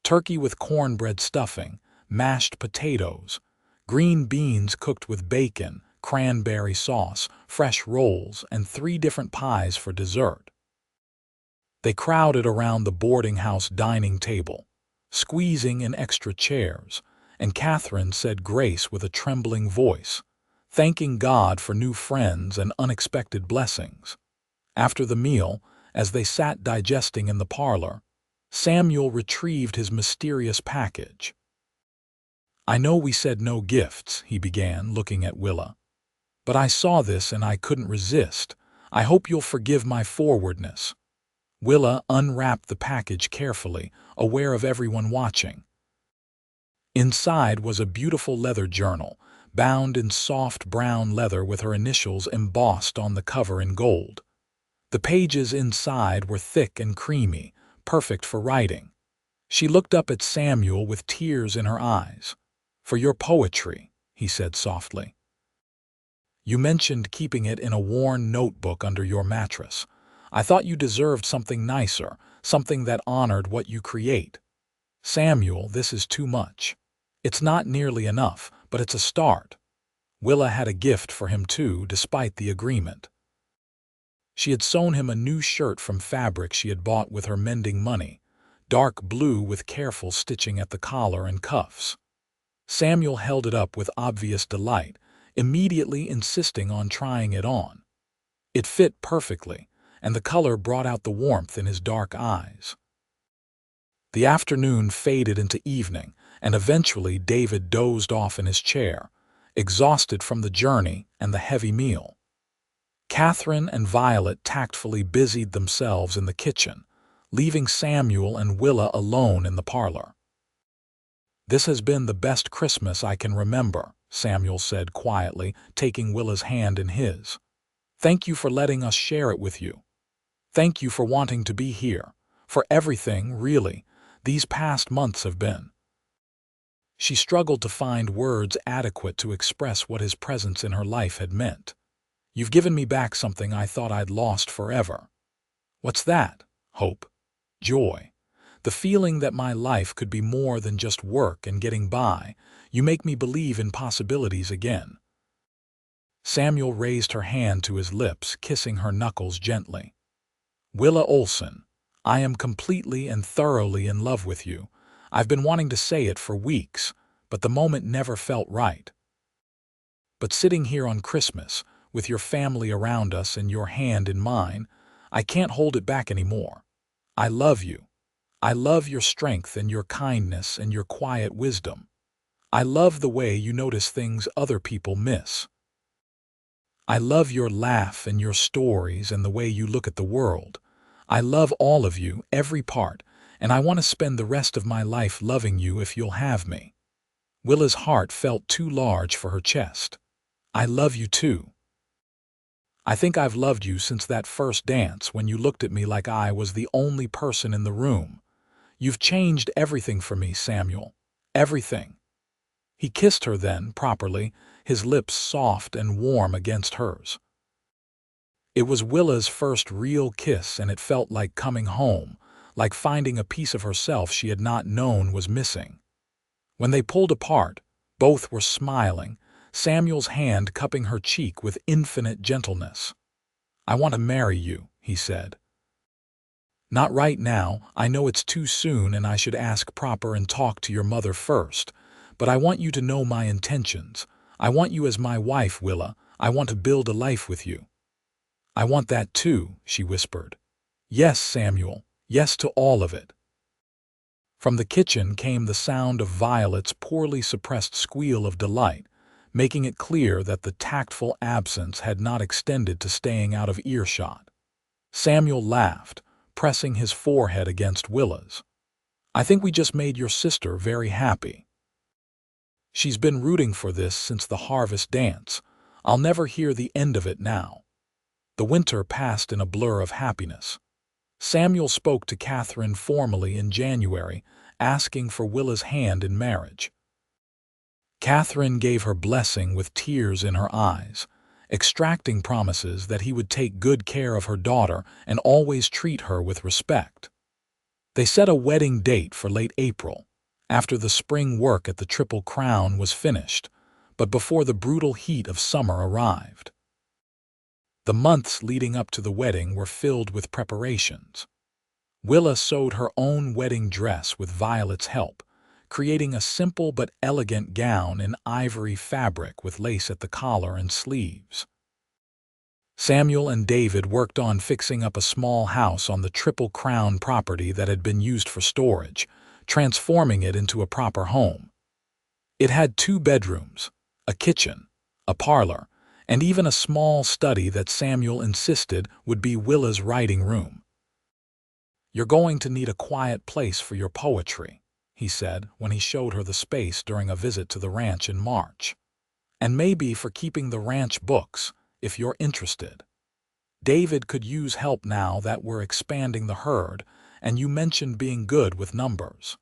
Turkey with cornbread stuffing, mashed potatoes, green beans cooked with bacon, cranberry sauce, fresh rolls, and 3 different pies for dessert. They crowded around the boarding house dining table, squeezing in extra chairs, and Catherine said grace with a trembling voice, thanking God for new friends and unexpected blessings. After the meal, as they sat digesting in the parlor, Samuel retrieved his mysterious package. "I know we said no gifts," he began, looking at Willa, "but I saw this and I couldn't resist. I hope you'll forgive my forwardness." Willa unwrapped the package carefully, aware of everyone watching. Inside was a beautiful leather journal, bound in soft brown leather with her initials embossed on the cover in gold. The pages inside were thick and creamy, perfect for writing. She looked up at Samuel with tears in her eyes. "For your poetry," he said softly. "You mentioned keeping it in a worn notebook under your mattress. I thought you deserved something nicer, something that honored what you create. Samuel, this is too much. It's not nearly enough, but it's a start." Willa had a gift for him too, despite the agreement. She had sewn him a new shirt from fabric she had bought with her mending money, dark blue with careful stitching at the collar and cuffs. Samuel held it up with obvious delight, immediately insisting on trying it on. It fit perfectly, and the color brought out the warmth in his dark eyes. The afternoon faded into evening, and eventually David dozed off in his chair, exhausted from the journey and the heavy meal. Catherine and Violet tactfully busied themselves in the kitchen, leaving Samuel and Willa alone in the parlor. "This has been the best Christmas I can remember," Samuel said quietly, taking Willa's hand in his. "Thank you for letting us share it with you. Thank you for wanting to be here, for everything, really, these past months have been." She struggled to find words adequate to express what his presence in her life had meant. "You've given me back something I thought I'd lost forever." "What's that?" "Hope. Joy. The feeling that my life could be more than just work and getting by. You make me believe in possibilities again." Samuel raised her hand to his lips, kissing her knuckles gently. "Willa Olsen, I am completely and thoroughly in love with you. I've been wanting to say it for weeks, but the moment never felt right. But sitting here on Christmas, with your family around us and your hand in mine, I can't hold it back anymore. I love you. I love your strength and your kindness and your quiet wisdom. I love the way you notice things other people miss. I love your laugh and your stories and the way you look at the world. I love all of you, every part, and I want to spend the rest of my life loving you if you'll have me." Willa's heart felt too large for her chest. "I love you too. I think I've loved you since that first dance when you looked at me like I was the only person in the room. You've changed everything for me, Samuel. Everything." He kissed her then, properly, his lips soft and warm against hers. It was Willa's first real kiss, and it felt like coming home, like finding a piece of herself she had not known was missing. When they pulled apart, both were smiling, Samuel's hand cupping her cheek with infinite gentleness. "I want to marry you," he said. "Not right now. I know it's too soon and I should ask proper and talk to your mother first. But I want you to know my intentions. I want you as my wife, Willa. I want to build a life with you." "I want that too," she whispered. "Yes, Samuel. Yes to all of it." From the kitchen came the sound of Violet's poorly suppressed squeal of delight, making it clear that the tactful absence had not extended to staying out of earshot. Samuel laughed, pressing his forehead against Willa's. "I think we just made your sister very happy. She's been rooting for this since the harvest dance. I'll never hear the end of it now." The winter passed in a blur of happiness. Samuel spoke to Catherine formally in January, asking for Willa's hand in marriage. Catherine gave her blessing with tears in her eyes, extracting promises that he would take good care of her daughter and always treat her with respect. They set a wedding date for late April, after the spring work at the Triple Crown was finished, but before the brutal heat of summer arrived. The months leading up to the wedding were filled with preparations. Willa sewed her own wedding dress with Violet's help, creating a simple but elegant gown in ivory fabric with lace at the collar and sleeves. Samuel and David worked on fixing up a small house on the Triple Crown property that had been used for storage, transforming it into a proper home. It had 2 bedrooms, a kitchen, a parlor, and even a small study that Samuel insisted would be Willa's writing room. "You're going to need a quiet place for your poetry," he said when he showed her the space during a visit to the ranch in March. "And maybe for keeping the ranch books, if you're interested. David could use help now that we're expanding the herd, and you mentioned being good with numbers."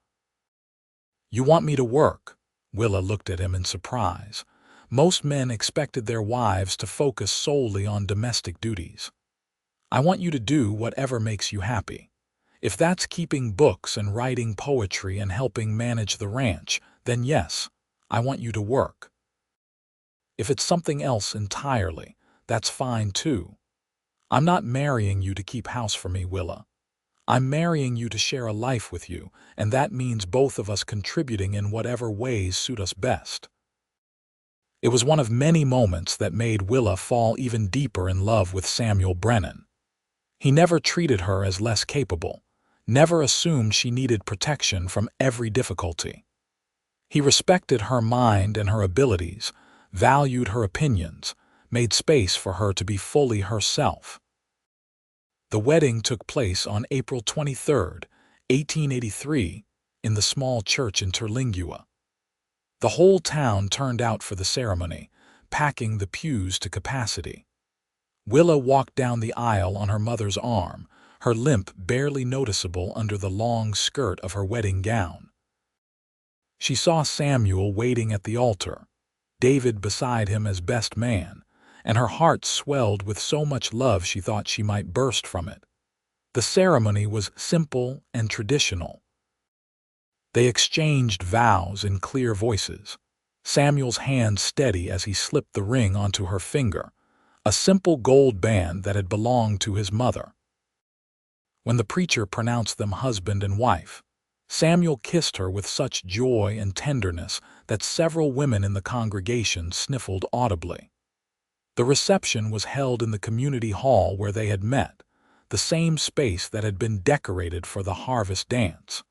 "You want me to work?" Willa looked at him in surprise. Most men expected their wives to focus solely on domestic duties. "I want you to do whatever makes you happy. If that's keeping books and writing poetry and helping manage the ranch, then yes, I want you to work. If it's something else entirely, that's fine too. I'm not marrying you to keep house for me, Willa. I'm marrying you to share a life with you, and that means both of us contributing in whatever ways suit us best." It was one of many moments that made Willa fall even deeper in love with Samuel Brennan. He never treated her as less capable, never assumed she needed protection from every difficulty. He respected her mind and her abilities, valued her opinions, made space for her to be fully herself. The wedding took place on April 23, 1883, in the small church in Terlingua. The whole town turned out for the ceremony, packing the pews to capacity. Willa walked down the aisle on her mother's arm, her limp barely noticeable under the long skirt of her wedding gown. She saw Samuel waiting at the altar, David beside him as best man, and her heart swelled with so much love she thought she might burst from it. The ceremony was simple and traditional. They exchanged vows in clear voices, Samuel's hand steady as he slipped the ring onto her finger, a simple gold band that had belonged to his mother. When the preacher pronounced them husband and wife, Samuel kissed her with such joy and tenderness that several women in the congregation sniffled audibly. The reception was held in the community hall where they had met, the same space that had been decorated for the harvest dance.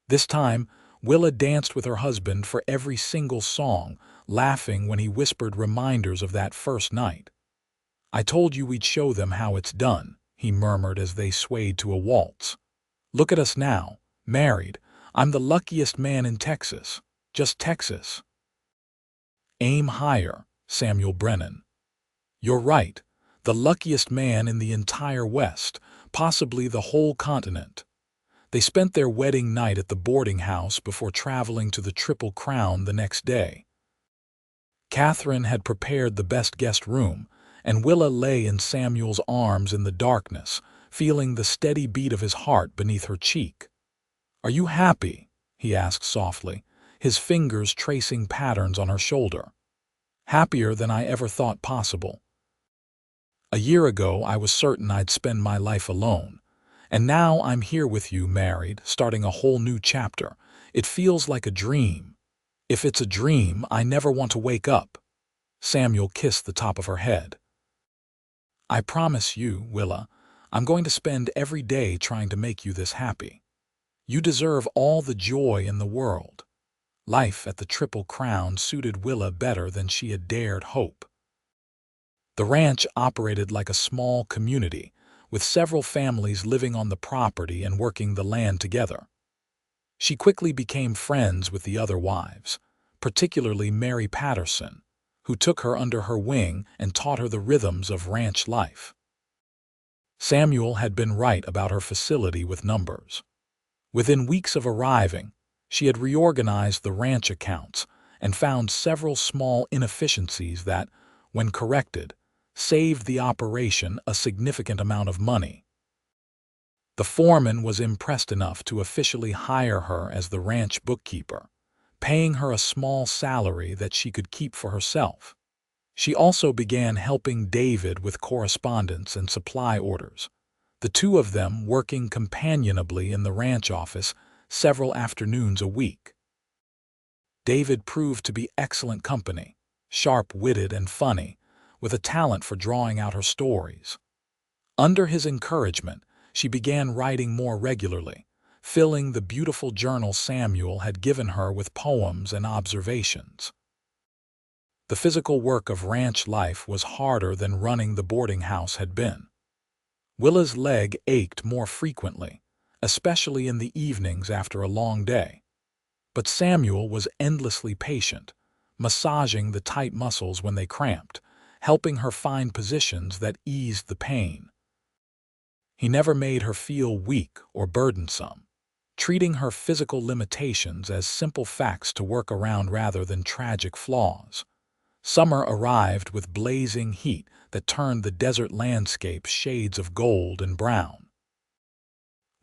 This time, Willa danced with her husband for every single song, laughing when he whispered reminders of that first night. "I told you we'd show them how it's done," he murmured as they swayed to a waltz. "Look at us now, married. I'm the luckiest man in Texas. Just Texas." "Aim higher, Samuel Brennan." "You're right. The luckiest man in the entire West, possibly the whole continent." They spent their wedding night at the boarding house before traveling to the Triple Crown the next day. Catherine had prepared the best guest room, and Willa lay in Samuel's arms in the darkness, feeling the steady beat of his heart beneath her cheek. "Are you happy?" he asked softly, his fingers tracing patterns on her shoulder. "Happier than I ever thought possible. A year ago I was certain I'd spend my life alone. And now I'm here with you, married, starting a whole new chapter. It feels like a dream. If it's a dream, I never want to wake up." Samuel kissed the top of her head. "I promise you, Willa, I'm going to spend every day trying to make you this happy. You deserve all the joy in the world." Life at the Triple Crown suited Willa better than she had dared hope. The ranch operated like a small community, with several families living on the property and working the land together. She quickly became friends with the other wives, particularly Mary Patterson, who took her under her wing and taught her the rhythms of ranch life. Samuel had been right about her facility with numbers. Within weeks of arriving, she had reorganized the ranch accounts and found several small inefficiencies that, when corrected, saved the operation a significant amount of money. The foreman was impressed enough to officially hire her as the ranch bookkeeper, paying her a small salary that she could keep for herself. She also began helping David with correspondence and supply orders, the two of them working companionably in the ranch office several afternoons a week. David proved to be excellent company, sharp-witted and funny, with a talent for drawing out her stories. Under his encouragement, she began writing more regularly, filling the beautiful journal Samuel had given her with poems and observations. The physical work of ranch life was harder than running the boarding house had been. Willa's leg ached more frequently, especially in the evenings after a long day. But Samuel was endlessly patient, massaging the tight muscles when they cramped, helping her find positions that eased the pain. He never made her feel weak or burdensome, treating her physical limitations as simple facts to work around rather than tragic flaws. Summer arrived with blazing heat that turned the desert landscape shades of gold and brown.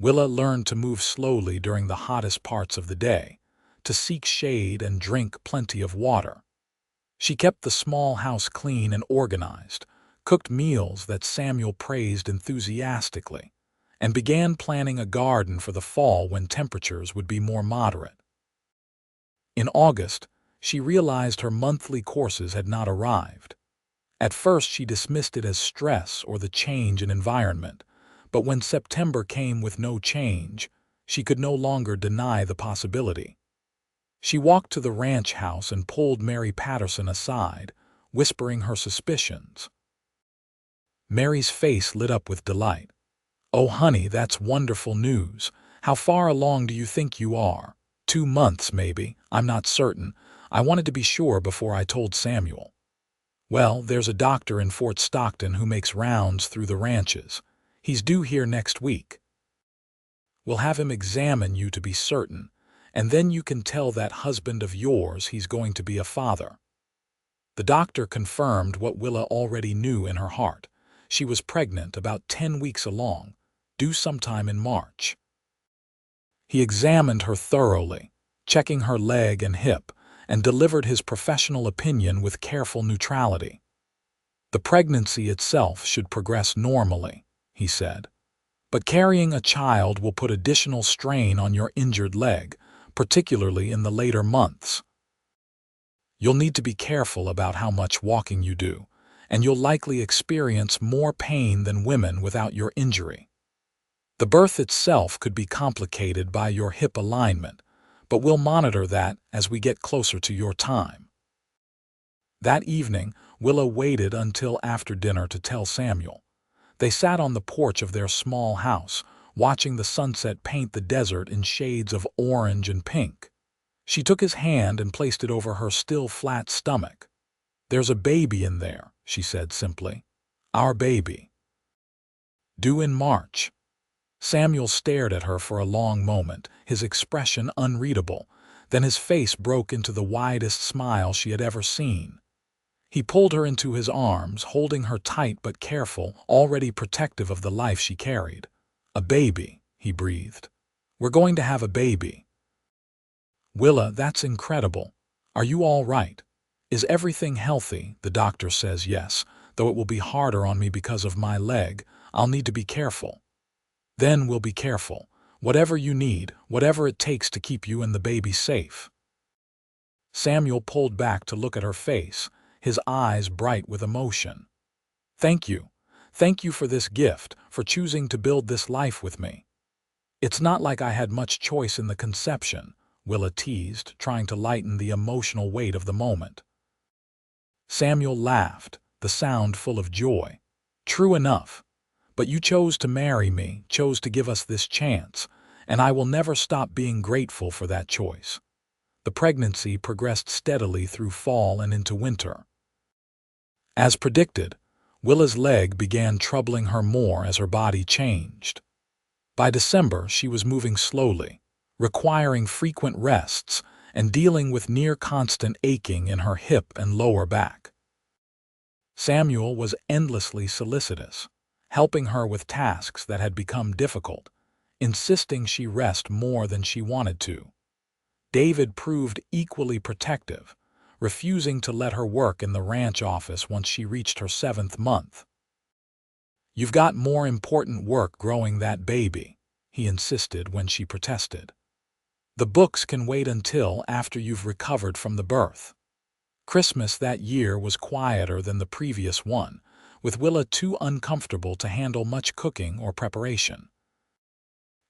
Willa learned to move slowly during the hottest parts of the day, to seek shade and drink plenty of water. She kept the small house clean and organized, cooked meals that Samuel praised enthusiastically, and began planning a garden for the fall when temperatures would be more moderate. In August, she realized her monthly courses had not arrived. At first, she dismissed it as stress or the change in environment, but when September came with no change, she could no longer deny the possibility. She walked to the ranch house and pulled Mary Patterson aside, whispering her suspicions. Mary's face lit up with delight. "Oh, honey, that's wonderful news. How far along do you think you are? 2 months, maybe. I'm not certain. I wanted to be sure before I told Samuel." "Well, there's a doctor in Fort Stockton who makes rounds through the ranches. He's due here next week. We'll have him examine you to be certain, and then you can tell that husband of yours he's going to be a father." The doctor confirmed what Willa already knew in her heart. She was pregnant, about 10 weeks along, due sometime in March. He examined her thoroughly, checking her leg and hip, and delivered his professional opinion with careful neutrality. "The pregnancy itself should progress normally," he said, "but carrying a child will put additional strain on your injured leg, particularly in the later months. You'll need to be careful about how much walking you do, and you'll likely experience more pain than women without your injury. The birth itself could be complicated by your hip alignment, but we'll monitor that as we get closer to your time." That evening, Willa waited until after dinner to tell Samuel. They sat on the porch of their small house, watching the sunset paint the desert in shades of orange and pink. She took his hand and placed it over her still flat stomach. "There's a baby in there," she said simply. "Our baby. Due in March." Samuel stared at her for a long moment, his expression unreadable. Then his face broke into the widest smile she had ever seen. He pulled her into his arms, holding her tight but careful, already protective of the life she carried. "A baby," he breathed. "We're going to have a baby." "Willa, that's incredible. Are you all right? Is everything healthy?" "The doctor says yes, though it will be harder on me because of my leg. I'll need to be careful." "Then we'll be careful. Whatever you need, whatever it takes to keep you and the baby safe." Samuel pulled back to look at her face, his eyes bright with emotion. "Thank you. Thank you for this gift, for choosing to build this life with me." "It's not like I had much choice in the conception," Willa teased, trying to lighten the emotional weight of the moment. Samuel laughed, the sound full of joy. "True enough. But you chose to marry me, chose to give us this chance, and I will never stop being grateful for that choice." The pregnancy progressed steadily through fall and into winter. As predicted, Willa's leg began troubling her more as her body changed. By December, she was moving slowly, requiring frequent rests and dealing with near-constant aching in her hip and lower back. Samuel was endlessly solicitous, helping her with tasks that had become difficult, insisting she rest more than she wanted to. David proved equally protective, refusing to let her work in the ranch office once she reached her 7th month. "You've got more important work growing that baby," he insisted when she protested. "The books can wait until after you've recovered from the birth." Christmas that year was quieter than the previous one, with Willa too uncomfortable to handle much cooking or preparation.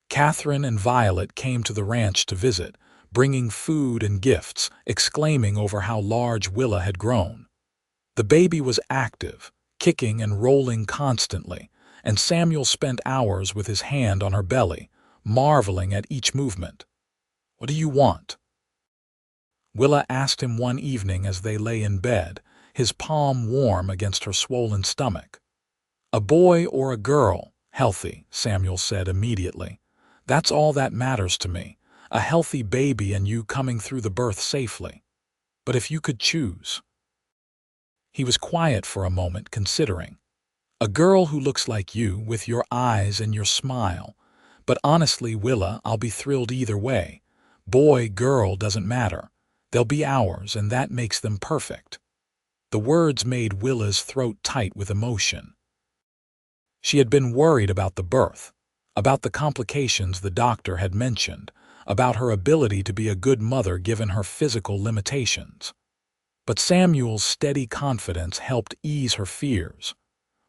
Catherine and Violet came to the ranch to visit, bringing food and gifts, exclaiming over how large Willa had grown. The baby was active, kicking and rolling constantly, and Samuel spent hours with his hand on her belly, marveling at each movement. "What do you want?" Willa asked him one evening as they lay in bed, his palm warm against her swollen stomach. "A boy or a girl, healthy," Samuel said immediately. "That's all that matters to me, a healthy baby and you coming through the birth safely. But if you could choose." He was quiet for a moment, considering. "A girl who looks like you, with your eyes and your smile. But honestly, Willa, I'll be thrilled either way. Boy, girl, doesn't matter. They'll be ours, and that makes them perfect." The words made Willa's throat tight with emotion. She had been worried about the birth, about the complications the doctor had mentioned, about her ability to be a good mother given her physical limitations. But Samuel's steady confidence helped ease her fears.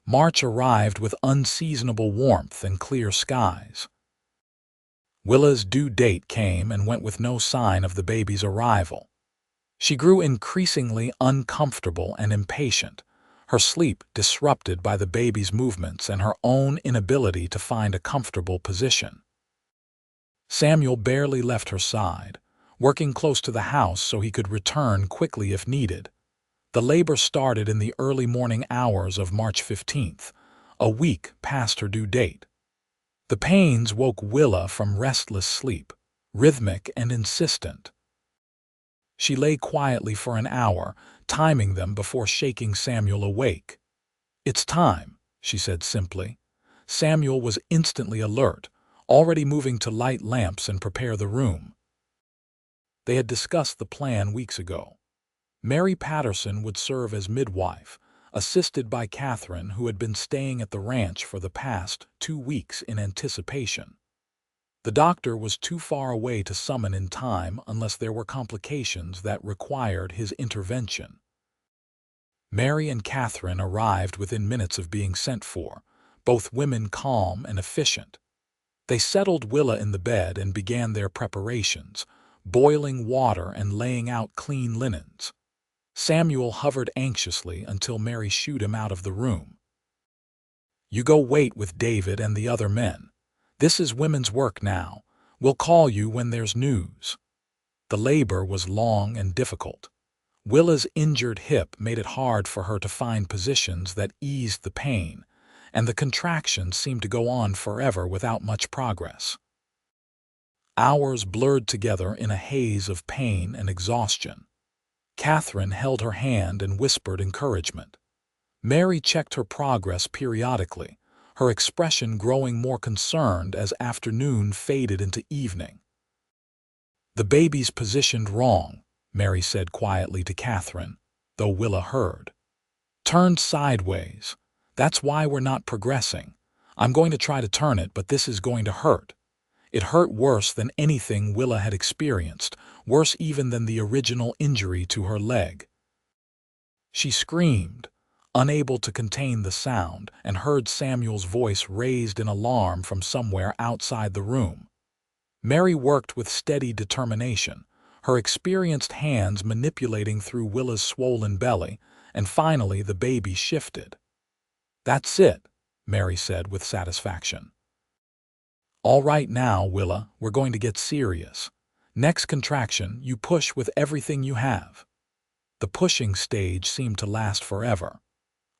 March arrived with unseasonable warmth and clear skies. Willa's due date came and went with no sign of the baby's arrival. She grew increasingly uncomfortable and impatient, her sleep disrupted by the baby's movements and her own inability to find a comfortable position. Samuel barely left her side, working close to the house so he could return quickly if needed. The labor started in the early morning hours of March 15th, a week past her due date. The pains woke Willa from restless sleep, rhythmic and insistent. She lay quietly for an hour, timing them before shaking Samuel awake. "It's time," she said simply. Samuel was instantly alert, already moving to light lamps and prepare the room. They had discussed the plan weeks ago. Mary Patterson would serve as midwife, assisted by Catherine, who had been staying at the ranch for the past 2 weeks in anticipation. The doctor was too far away to summon in time unless there were complications that required his intervention. Mary and Catherine arrived within minutes of being sent for, both women calm and efficient. They settled Willa in the bed and began their preparations, boiling water and laying out clean linens. Samuel hovered anxiously until Mary shooed him out of the room. "You go wait with David and the other men. This is women's work now. We'll call you when there's news." The labor was long and difficult. Willa's injured hip made it hard for her to find positions that eased the pain, and the contractions seemed to go on forever without much progress. Hours blurred together in a haze of pain and exhaustion. Catherine held her hand and whispered encouragement. Mary checked her progress periodically, her expression growing more concerned as afternoon faded into evening. "The baby's positioned wrong," Mary said quietly to Catherine, though Willa heard. "Turned sideways. That's why we're not progressing. I'm going to try to turn it, but this is going to hurt." It hurt worse than anything Willa had experienced, worse even than the original injury to her leg. She screamed, unable to contain the sound, and heard Samuel's voice raised in alarm from somewhere outside the room. Mary worked with steady determination, her experienced hands manipulating through Willa's swollen belly, and finally the baby shifted. "That's it," Mary said with satisfaction. "All right now, Willa, we're going to get serious. Next contraction, you push with everything you have." The pushing stage seemed to last forever.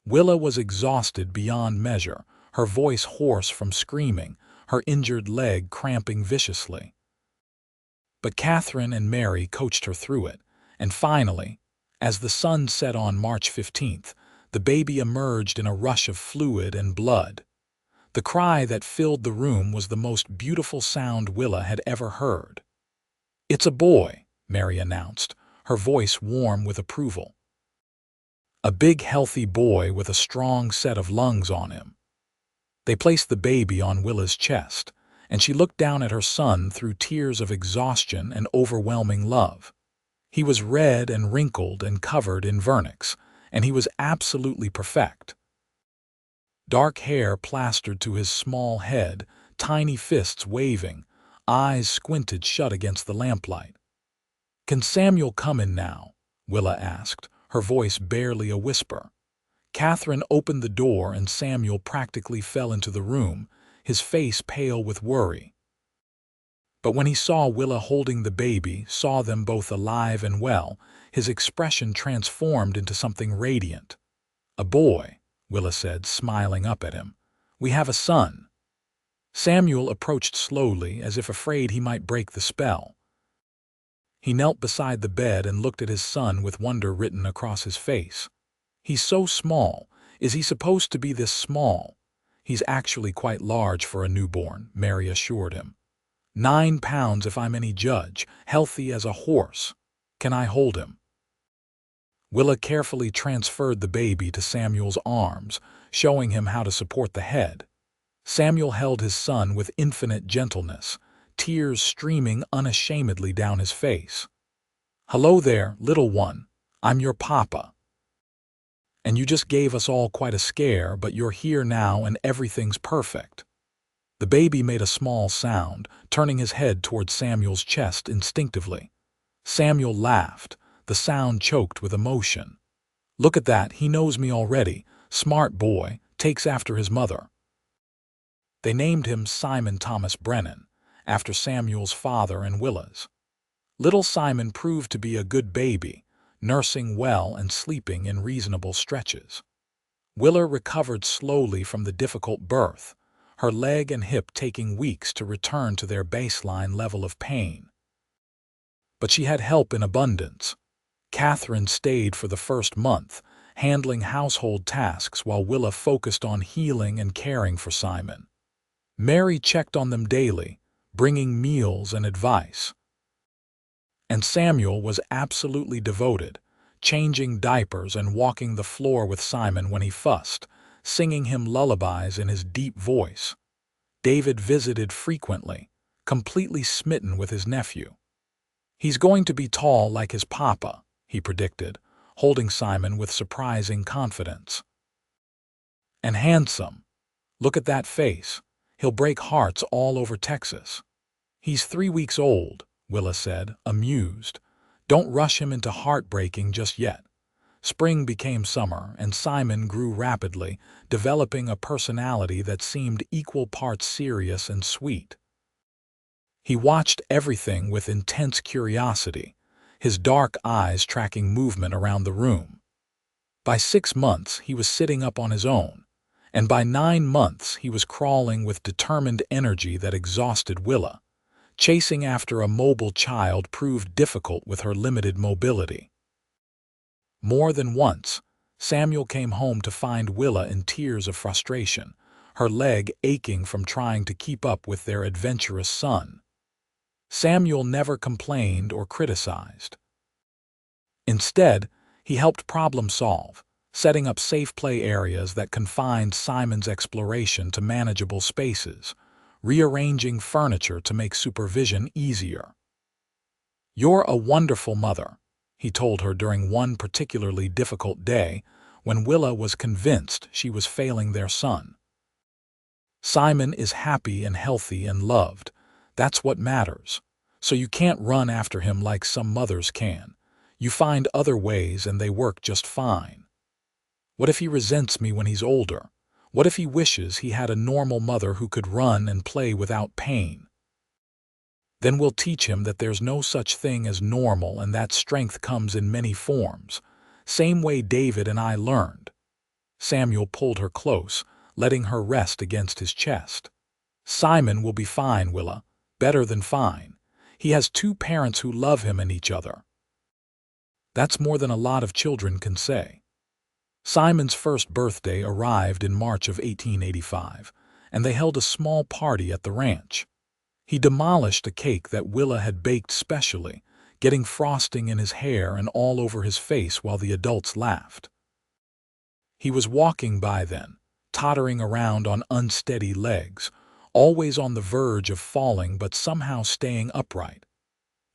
Willa was exhausted beyond measure, her voice hoarse from screaming, her injured leg cramping viciously. But Catherine and Mary coached her through it, and finally, as the sun set on March 15th, the baby emerged in a rush of fluid and blood. The cry that filled the room was the most beautiful sound Willa had ever heard. "It's a boy," Mary announced, her voice warm with approval. "A big, healthy boy with a strong set of lungs on him." They placed the baby on Willa's chest, and she looked down at her son through tears of exhaustion and overwhelming love. He was red and wrinkled and covered in vernix, and he was absolutely perfect. Dark hair plastered to his small head, tiny fists waving, eyes squinted shut against the lamplight. "Can Samuel come in now?" Willa asked, her voice barely a whisper. Catherine opened the door and Samuel practically fell into the room, his face pale with worry. But when he saw Willa holding the baby, saw them both alive and well, his expression transformed into something radiant. "A boy," Willa said, smiling up at him. "We have a son." Samuel approached slowly, as if afraid he might break the spell. He knelt beside the bed and looked at his son with wonder written across his face. "He's so small. Is he supposed to be this small?" "He's actually quite large for a newborn," Mary assured him. 9 pounds if I'm any judge, healthy as a horse. Can I hold him?" Willa carefully transferred the baby to Samuel's arms, showing him how to support the head. Samuel held his son with infinite gentleness, tears streaming unashamedly down his face. "Hello there, little one. I'm your papa. And you just gave us all quite a scare, but you're here now and everything's perfect." The baby made a small sound, turning his head toward Samuel's chest instinctively. Samuel laughed, the sound choked with emotion. "Look at that, he knows me already. Smart boy, takes after his mother." They named him Simon Thomas Brennan, after Samuel's father and Willa's. Little Simon proved to be a good baby, nursing well and sleeping in reasonable stretches. Willa recovered slowly from the difficult birth, her leg and hip taking weeks to return to their baseline level of pain. But she had help in abundance. Catherine stayed for the first month, handling household tasks while Willa focused on healing and caring for Simon. Mary checked on them daily, bringing meals and advice. And Samuel was absolutely devoted, changing diapers and walking the floor with Simon when he fussed, singing him lullabies in his deep voice. David visited frequently, completely smitten with his nephew. "He's going to be tall like his papa," he predicted, holding Simon with surprising confidence. "And handsome. Look at that face. He'll break hearts all over Texas." "He's 3 weeks old," Willa said, amused. "Don't rush him into heartbreaking just yet." Spring became summer, and Simon grew rapidly, developing a personality that seemed equal parts serious and sweet. He watched everything with intense curiosity, his dark eyes tracking movement around the room. By 6 months, he was sitting up on his own, and by 9 months, he was crawling with determined energy that exhausted Willa. Chasing after a mobile child proved difficult with her limited mobility. More than once, Samuel came home to find Willa in tears of frustration, her leg aching from trying to keep up with their adventurous son. Samuel never complained or criticized. Instead, he helped problem solve, setting up safe play areas that confined Simon's exploration to manageable spaces, rearranging furniture to make supervision easier. "You're a wonderful mother," he told her during one particularly difficult day when Willa was convinced she was failing their son. "Simon is happy and healthy and loved. That's what matters. So you can't run after him like some mothers can. You find other ways and they work just fine. What if he resents me when he's older? What if he wishes he had a normal mother who could run and play without pain? Then we'll teach him that there's no such thing as normal and that strength comes in many forms, same way David and I learned." Samuel pulled her close, letting her rest against his chest. "Simon will be fine, Willa, better than fine. He has 2 parents who love him and each other." That's more than a lot of children can say. Simon's first birthday arrived in March of 1885, and they held a small party at the ranch. He demolished a cake that Willa had baked specially, getting frosting in his hair and all over his face while the adults laughed. He was walking by then, tottering around on unsteady legs, always on the verge of falling but somehow staying upright.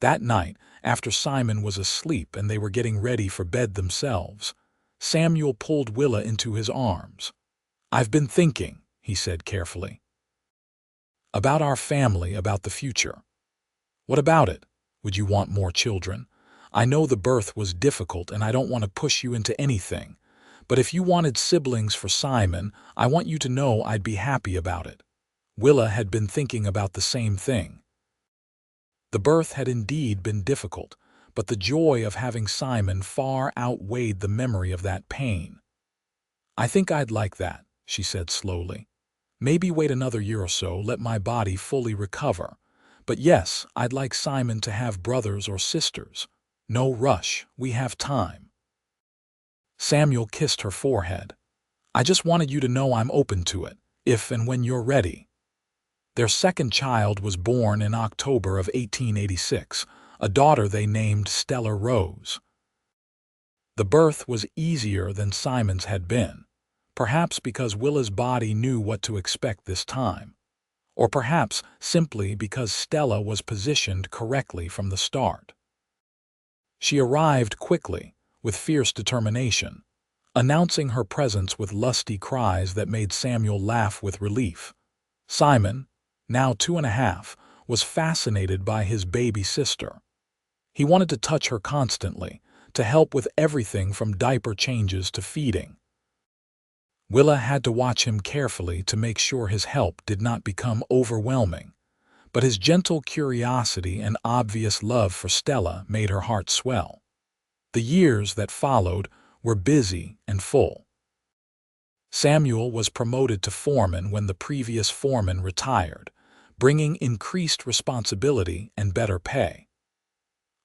That night, after Simon was asleep and they were getting ready for bed themselves, Samuel pulled Willa into his arms. "I've been thinking," he said carefully, "about our family, about the future." "What about it? Would you want more children? I know the birth was difficult and I don't want to push you into anything, but if you wanted siblings for Simon, I want you to know I'd be happy about it." Willa had been thinking about the same thing. The birth had indeed been difficult, but the joy of having Simon far outweighed the memory of that pain. "I think I'd like that," she said slowly. "Maybe wait another year or so, let my body fully recover. But yes, I'd like Simon to have brothers or sisters. No rush, we have time." Samuel kissed her forehead. "I just wanted you to know I'm open to it, if and when you're ready." Their second child was born in October of 1886, a daughter they named Stella Rose. The birth was easier than Simon's had been, perhaps because Willa's body knew what to expect this time, or perhaps simply because Stella was positioned correctly from the start. She arrived quickly, with fierce determination, announcing her presence with lusty cries that made Samuel laugh with relief. Simon, now 2.5, was fascinated by his baby sister. He wanted to touch her constantly, to help with everything from diaper changes to feeding. Willa had to watch him carefully to make sure his help did not become overwhelming, but his gentle curiosity and obvious love for Stella made her heart swell. The years that followed were busy and full. Samuel was promoted to foreman when the previous foreman retired, bringing increased responsibility and better pay.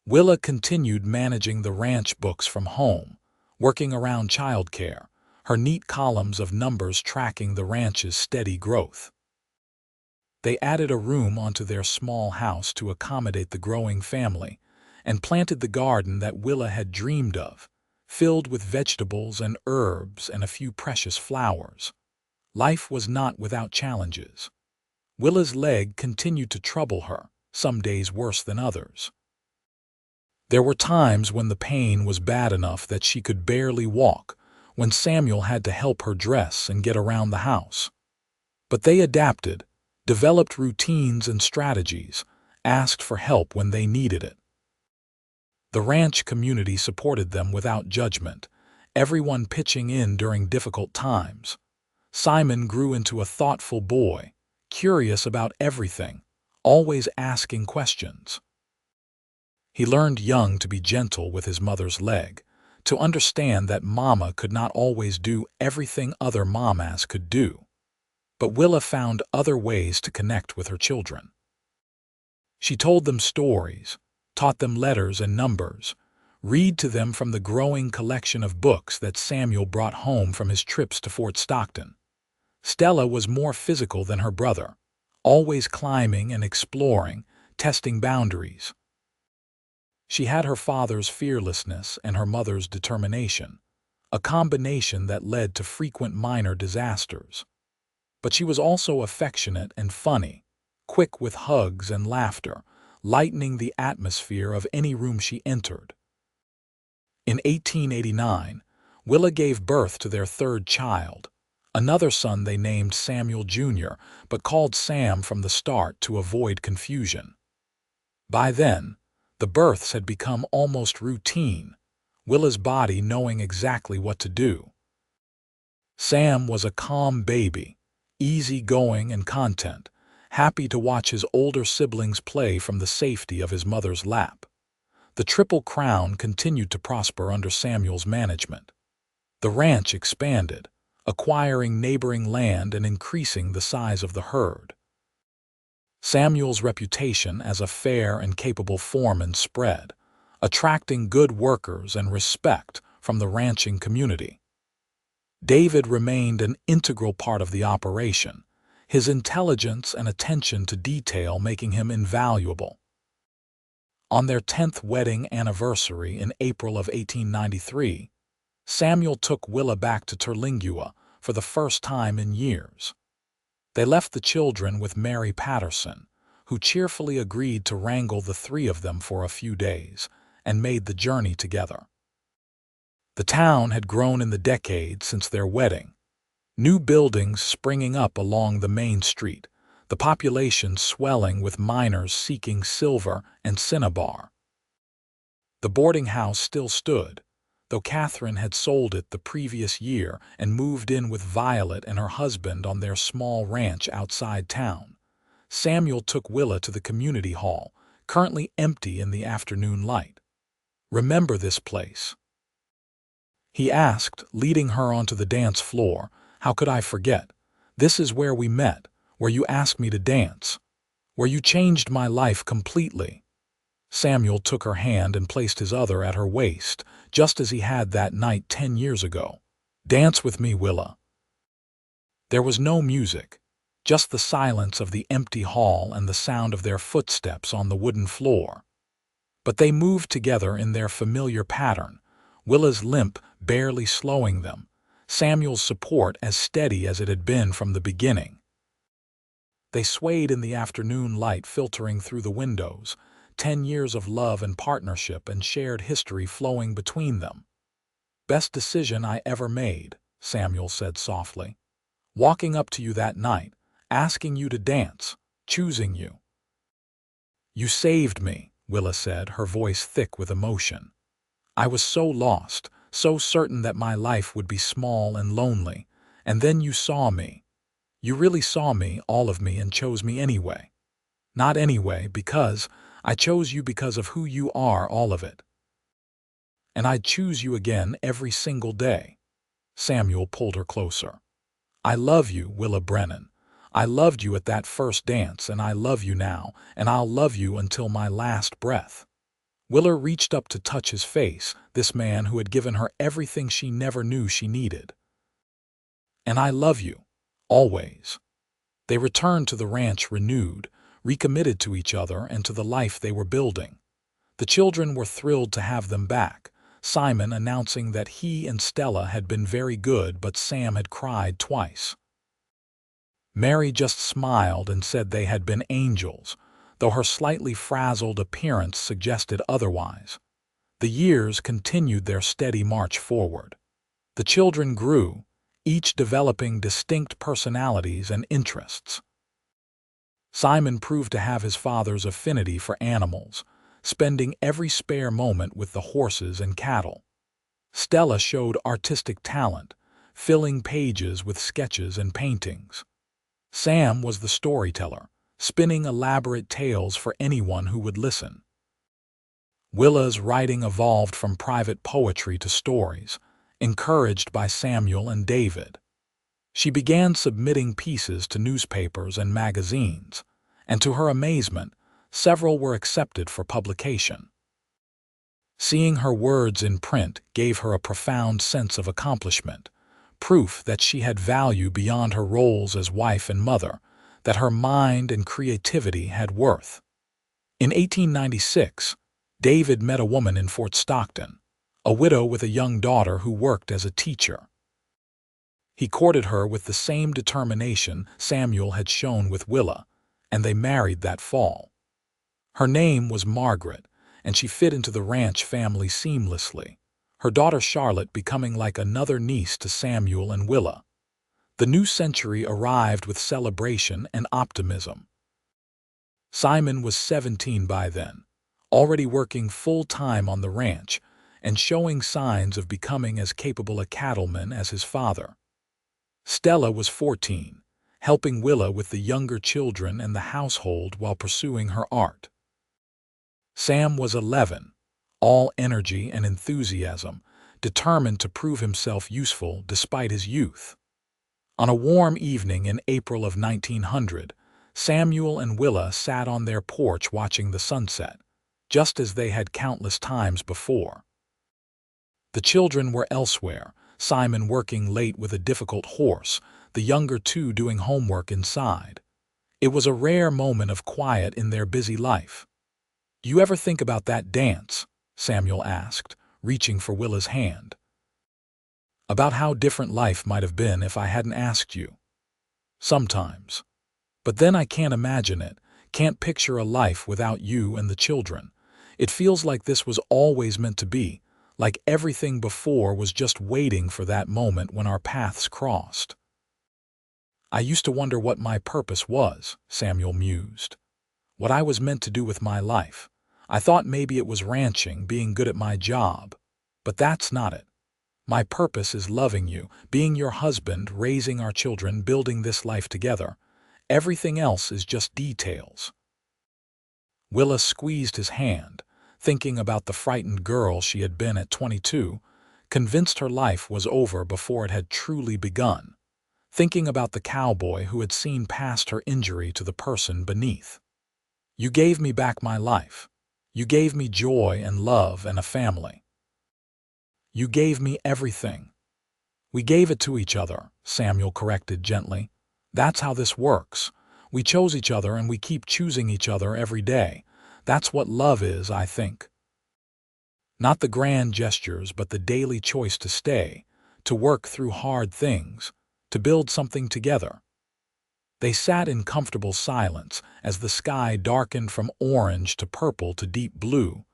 Willa continued managing the ranch books from home, working around childcare, her neat columns of numbers tracking the ranch's steady growth. They added a room onto their small house to accommodate the growing family, and planted the garden that Willa had dreamed of, filled with vegetables and herbs and a few precious flowers. Life was not without challenges. Willa's leg continued to trouble her, some days worse than others. There were times when the pain was bad enough that she could barely walk, when Samuel had to help her dress and get around the house. But they adapted, developed routines and strategies, asked for help when they needed it. The ranch community supported them without judgment, everyone pitching in during difficult times. Simon grew into a thoughtful boy, curious about everything, always asking questions. He learned young to be gentle with his mother's leg, to understand that Mama could not always do everything other mamas could do. But Willa found other ways to connect with her children. She told them stories, taught them letters and numbers, read to them from the growing collection of books that Samuel brought home from his trips to Fort Stockton. Stella was more physical than her brother, always climbing and exploring, testing boundaries. She had her father's fearlessness and her mother's determination, a combination that led to frequent minor disasters. But she was also affectionate and funny, quick with hugs and laughter, lightening the atmosphere of any room she entered. In 1889, Willa gave birth to their third child, another son they named Samuel Jr., but called Sam from the start to avoid confusion. By then, the births had become almost routine, Willa's body knowing exactly what to do. Sam was a calm baby, easygoing and content, happy to watch his older siblings play from the safety of his mother's lap. The Triple Crown continued to prosper under Samuel's management. The ranch expanded, acquiring neighboring land and increasing the size of the herd. Samuel's reputation as a fair and capable foreman spread, attracting good workers and respect from the ranching community. David remained an integral part of the operation, his intelligence and attention to detail making him invaluable. On their 10th wedding anniversary in April of 1893, Samuel took Willa back to Terlingua for the first time in years. They left the children with Mary Patterson, who cheerfully agreed to wrangle the three of them for a few days, and made the journey together. The town had grown in the decades since their wedding, new buildings springing up along the main street, the population swelling with miners seeking silver and cinnabar. The boarding house still stood, though Catherine had sold it the previous year and moved in with Violet and her husband on their small ranch outside town. Samuel took Willa to the community hall, currently empty in the afternoon light. "Remember this place?" he asked, leading her onto the dance floor. "How could I forget? This is where we met, where you asked me to dance, where you changed my life completely." Samuel took her hand and placed his other at her waist, just as he had that night 10 years ago. "Dance with me, Willa." There was no music, just the silence of the empty hall and the sound of their footsteps on the wooden floor. But they moved together in their familiar pattern, Willa's limp barely slowing them, Samuel's support as steady as it had been from the beginning. They swayed in the afternoon light filtering through the windows, 10 years of love and partnership and shared history flowing between them. "Best decision I ever made," Samuel said softly. "Walking up to you that night, asking you to dance, choosing you." "You saved me," Willa said, her voice thick with emotion. "I was so lost, so certain that my life would be small and lonely, and then you saw me. You really saw me, all of me, and chose me anyway. Not anyway, because I chose you because of who you are, all of it. And I'd choose you again every single day." Samuel pulled her closer. "I love you, Willa Brennan. I loved you at that first dance, and I love you now, and I'll love you until my last breath." Willa reached up to touch his face, this man who had given her everything she never knew she needed. "And I love you. Always." They returned to the ranch renewed, recommitted to each other and to the life they were building. The children were thrilled to have them back, Simon announcing that he and Stella had been very good but Sam had cried twice. Mary just smiled and said they had been angels, though her slightly frazzled appearance suggested otherwise. The years continued their steady march forward. The children grew, each developing distinct personalities and interests. Simon proved to have his father's affinity for animals, spending every spare moment with the horses and cattle. Stella showed artistic talent, filling pages with sketches and paintings. Sam was the storyteller, spinning elaborate tales for anyone who would listen. Willa's writing evolved from private poetry to stories, encouraged by Samuel and David. She began submitting pieces to newspapers and magazines, and to her amazement, several were accepted for publication. Seeing her words in print gave her a profound sense of accomplishment, proof that she had value beyond her roles as wife and mother, that her mind and creativity had worth. In 1896, David met a woman in Fort Stockton, a widow with a young daughter who worked as a teacher. He courted her with the same determination Samuel had shown with Willa, and they married that fall. Her name was Margaret, and she fit into the ranch family seamlessly, her daughter Charlotte becoming like another niece to Samuel and Willa. The new century arrived with celebration and optimism. Simon was 17 by then, already working full-time on the ranch and showing signs of becoming as capable a cattleman as his father. Stella was 14, helping Willa with the younger children and the household while pursuing her art. Sam was 11, all energy and enthusiasm, determined to prove himself useful despite his youth. On a warm evening in April of 1900, Samuel and Willa sat on their porch watching the sunset, just as they had countless times before. The children were elsewhere, Simon working late with a difficult horse, the younger two doing homework inside. It was a rare moment of quiet in their busy life. "You ever think about that dance?" Samuel asked, reaching for Willa's hand. "About how different life might have been if I hadn't asked you." "Sometimes. But then I can't imagine it, can't picture a life without you and the children. It feels like this was always meant to be, like everything before was just waiting for that moment when our paths crossed." "I used to wonder what my purpose was," Samuel mused. "What I was meant to do with my life. I thought maybe it was ranching, being good at my job. But that's not it. My purpose is loving you, being your husband, raising our children, building this life together. Everything else is just details." Willa squeezed his hand, thinking about the frightened girl she had been at 22, convinced her life was over before it had truly begun, thinking about the cowboy who had seen past her injury to the person beneath. "You gave me back my life. You gave me joy and love and a family. You gave me everything." "We gave it to each other," Samuel corrected gently. "That's how this works. We chose each other and we keep choosing each other every day. That's what love is, I think. Not the grand gestures, but the daily choice to stay, to work through hard things, to build something together." They sat in comfortable silence as the sky darkened from orange to purple to deep blue,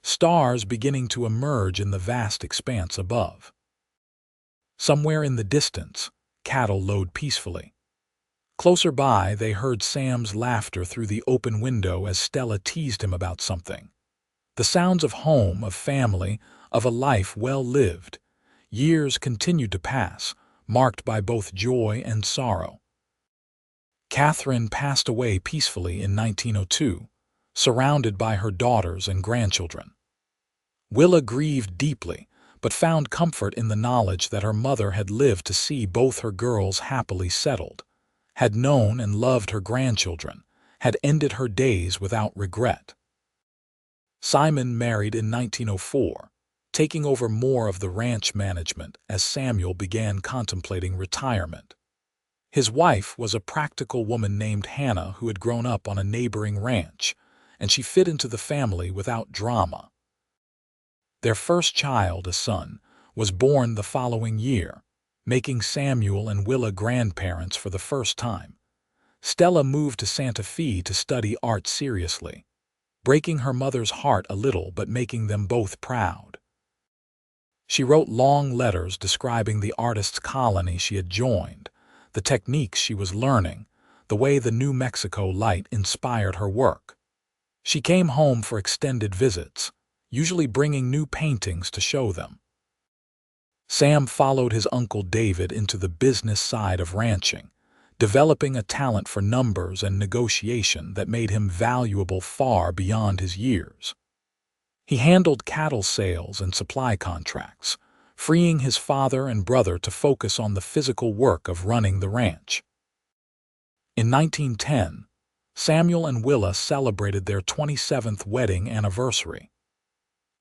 stars beginning to emerge in the vast expanse above. Somewhere in the distance, cattle lowed peacefully. Closer by, they heard Sam's laughter through the open window as Stella teased him about something. The sounds of home, of family, of a life well lived. Years continued to pass, marked by both joy and sorrow. Catherine passed away peacefully in 1902, surrounded by her daughters and grandchildren. Willa grieved deeply, but found comfort in the knowledge that her mother had lived to see both her girls happily settled, had known and loved her grandchildren, had ended her days without regret. Simon married in 1904, taking over more of the ranch management as Samuel began contemplating retirement. His wife was a practical woman named Hannah who had grown up on a neighboring ranch, and she fit into the family without drama. Their first child, a son, was born the following year, making Samuel and Willa grandparents for the first time. Stella moved to Santa Fe to study art seriously, breaking her mother's heart a little but making them both proud. She wrote long letters describing the artist's colony she had joined, the techniques she was learning, the way the New Mexico light inspired her work. She came home for extended visits, usually bringing new paintings to show them. Sam followed his uncle David into the business side of ranching, developing a talent for numbers and negotiation that made him valuable far beyond his years. He handled cattle sales and supply contracts, freeing his father and brother to focus on the physical work of running the ranch. In 1910, Samuel and Willa celebrated their 27th wedding anniversary.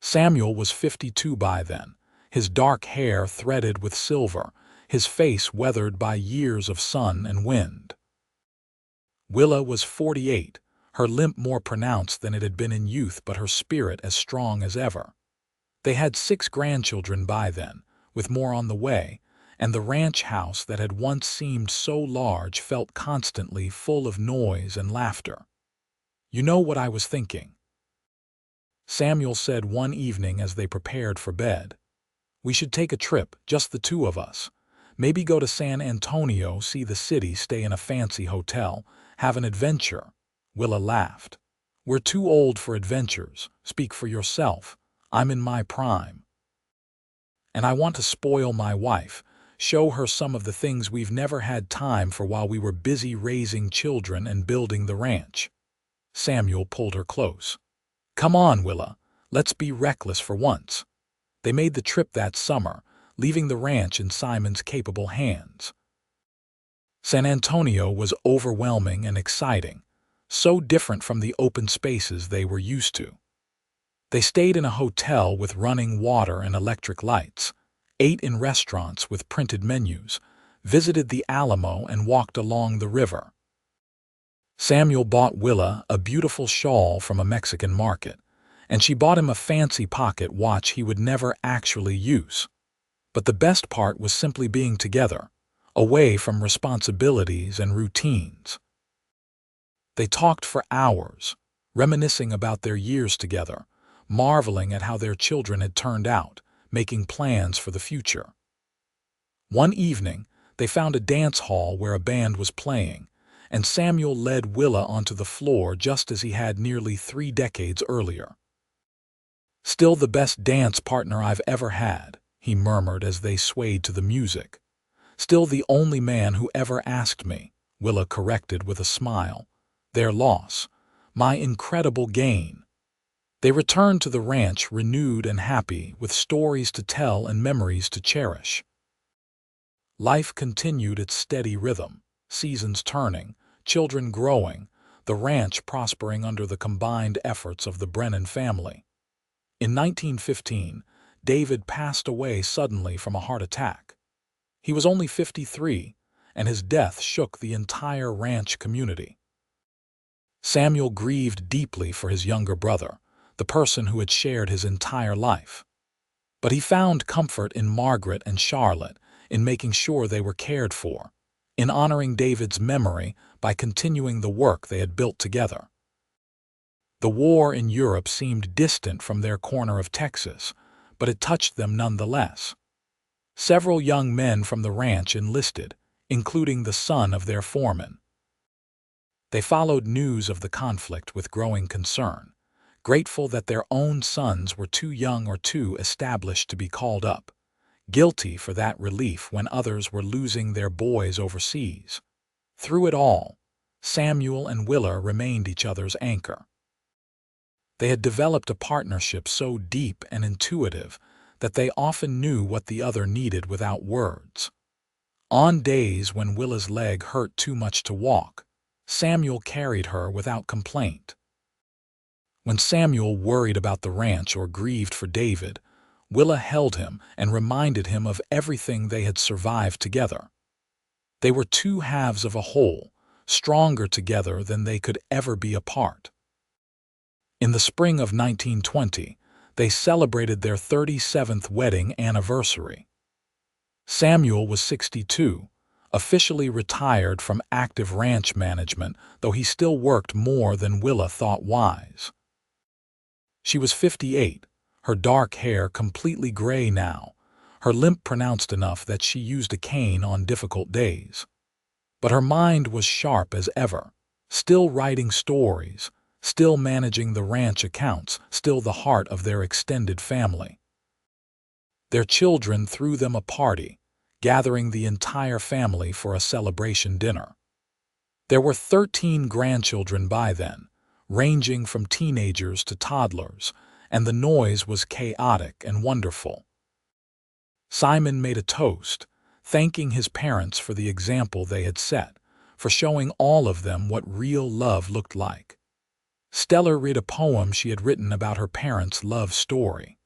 Samuel was 52 by then, his dark hair threaded with silver, his face weathered by years of sun and wind. Willa was 48, her limp more pronounced than it had been in youth but her spirit as strong as ever. They had 6 grandchildren by then, with more on the way, and the ranch house that had once seemed so large felt constantly full of noise and laughter. "You know what I was thinking," Samuel said one evening as they prepared for bed. "We should take a trip, just the 2 of us. Maybe go to San Antonio, see the city, stay in a fancy hotel, have an adventure." Willa laughed. "We're too old for adventures. Speak for yourself. I'm in my prime. And I want to spoil my wife, show her some of the things we've never had time for while we were busy raising children and building the ranch." Samuel pulled her close. "Come on, Willa, let's be reckless for once." They made the trip that summer, leaving the ranch in Simon's capable hands. San Antonio was overwhelming and exciting, so different from the open spaces they were used to. They stayed in a hotel with running water and electric lights, ate in restaurants with printed menus, visited the Alamo and walked along the river. Samuel bought Willa a beautiful shawl from a Mexican market, and she bought him a fancy pocket watch he would never actually use. But the best part was simply being together, away from responsibilities and routines. They talked for hours, reminiscing about their years together, marveling at how their children had turned out, making plans for the future. One evening, they found a dance hall where a band was playing, and Samuel led Willa onto the floor just as he had nearly 3 decades earlier. "Still the best dance partner I've ever had," he murmured as they swayed to the music. "Still the only man who ever asked me," Willa corrected with a smile. "Their loss, my incredible gain." They returned to the ranch renewed and happy, with stories to tell and memories to cherish. Life continued its steady rhythm, seasons turning, children growing, the ranch prospering under the combined efforts of the Brennan family. In 1915, David passed away suddenly from a heart attack. He was only 53, and his death shook the entire ranch community. Samuel grieved deeply for his younger brother, the person who had shared his entire life. But he found comfort in Margaret and Charlotte, in making sure they were cared for, in honoring David's memory by continuing the work they had built together. The war in Europe seemed distant from their corner of Texas, but it touched them nonetheless. Several young men from the ranch enlisted, including the son of their foreman. They followed news of the conflict with growing concern, grateful that their own sons were too young or too established to be called up, guilty for that relief when others were losing their boys overseas. Through it all, Samuel and Willa remained each other's anchor. They had developed a partnership so deep and intuitive that they often knew what the other needed without words. On days when Willa's leg hurt too much to walk, Samuel carried her without complaint. When Samuel worried about the ranch or grieved for David, Willa held him and reminded him of everything they had survived together. They were two halves of a whole, stronger together than they could ever be apart. In the spring of 1920, they celebrated their 37th wedding anniversary. Samuel was 62, officially retired from active ranch management, though he still worked more than Willa thought wise. She was 58, her dark hair completely gray now, her limp pronounced enough that she used a cane on difficult days. But her mind was sharp as ever, still writing stories, still managing the ranch accounts, still the heart of their extended family. Their children threw them a party, gathering the entire family for a celebration dinner. There were 13 grandchildren by then, ranging from teenagers to toddlers, and the noise was chaotic and wonderful. Simon made a toast, thanking his parents for the example they had set, for showing all of them what real love looked like. Stella read a poem she had written about her parents' love story.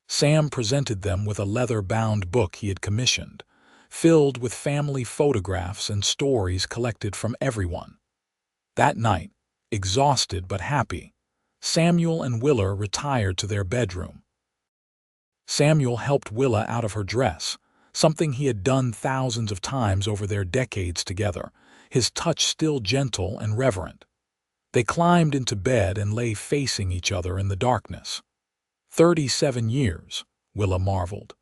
Sam presented them with a leather-bound book he had commissioned, filled with family photographs and stories collected from everyone. That night, exhausted but happy, Samuel and Willa retired to their bedroom. Samuel helped Willa out of her dress, something he had done thousands of times over their decades together, his touch still gentle and reverent. They climbed into bed and lay facing each other in the darkness. 37 years, Willa marveled.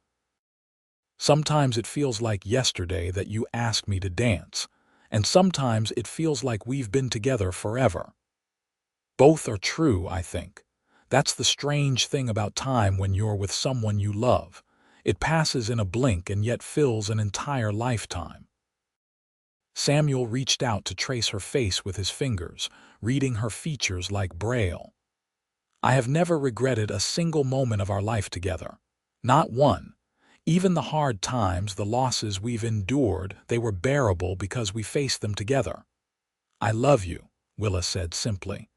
Sometimes it feels like yesterday that you asked me to dance, and sometimes it feels like we've been together forever. Both are true, I think. That's the strange thing about time when you're with someone you love. It passes in a blink and yet fills an entire lifetime. Samuel reached out to trace her face with his fingers, reading her features like Braille. I have never regretted a single moment of our life together. Not one. Even the hard times, the losses we've endured, they were bearable because we faced them together. I love you, Willa said simply.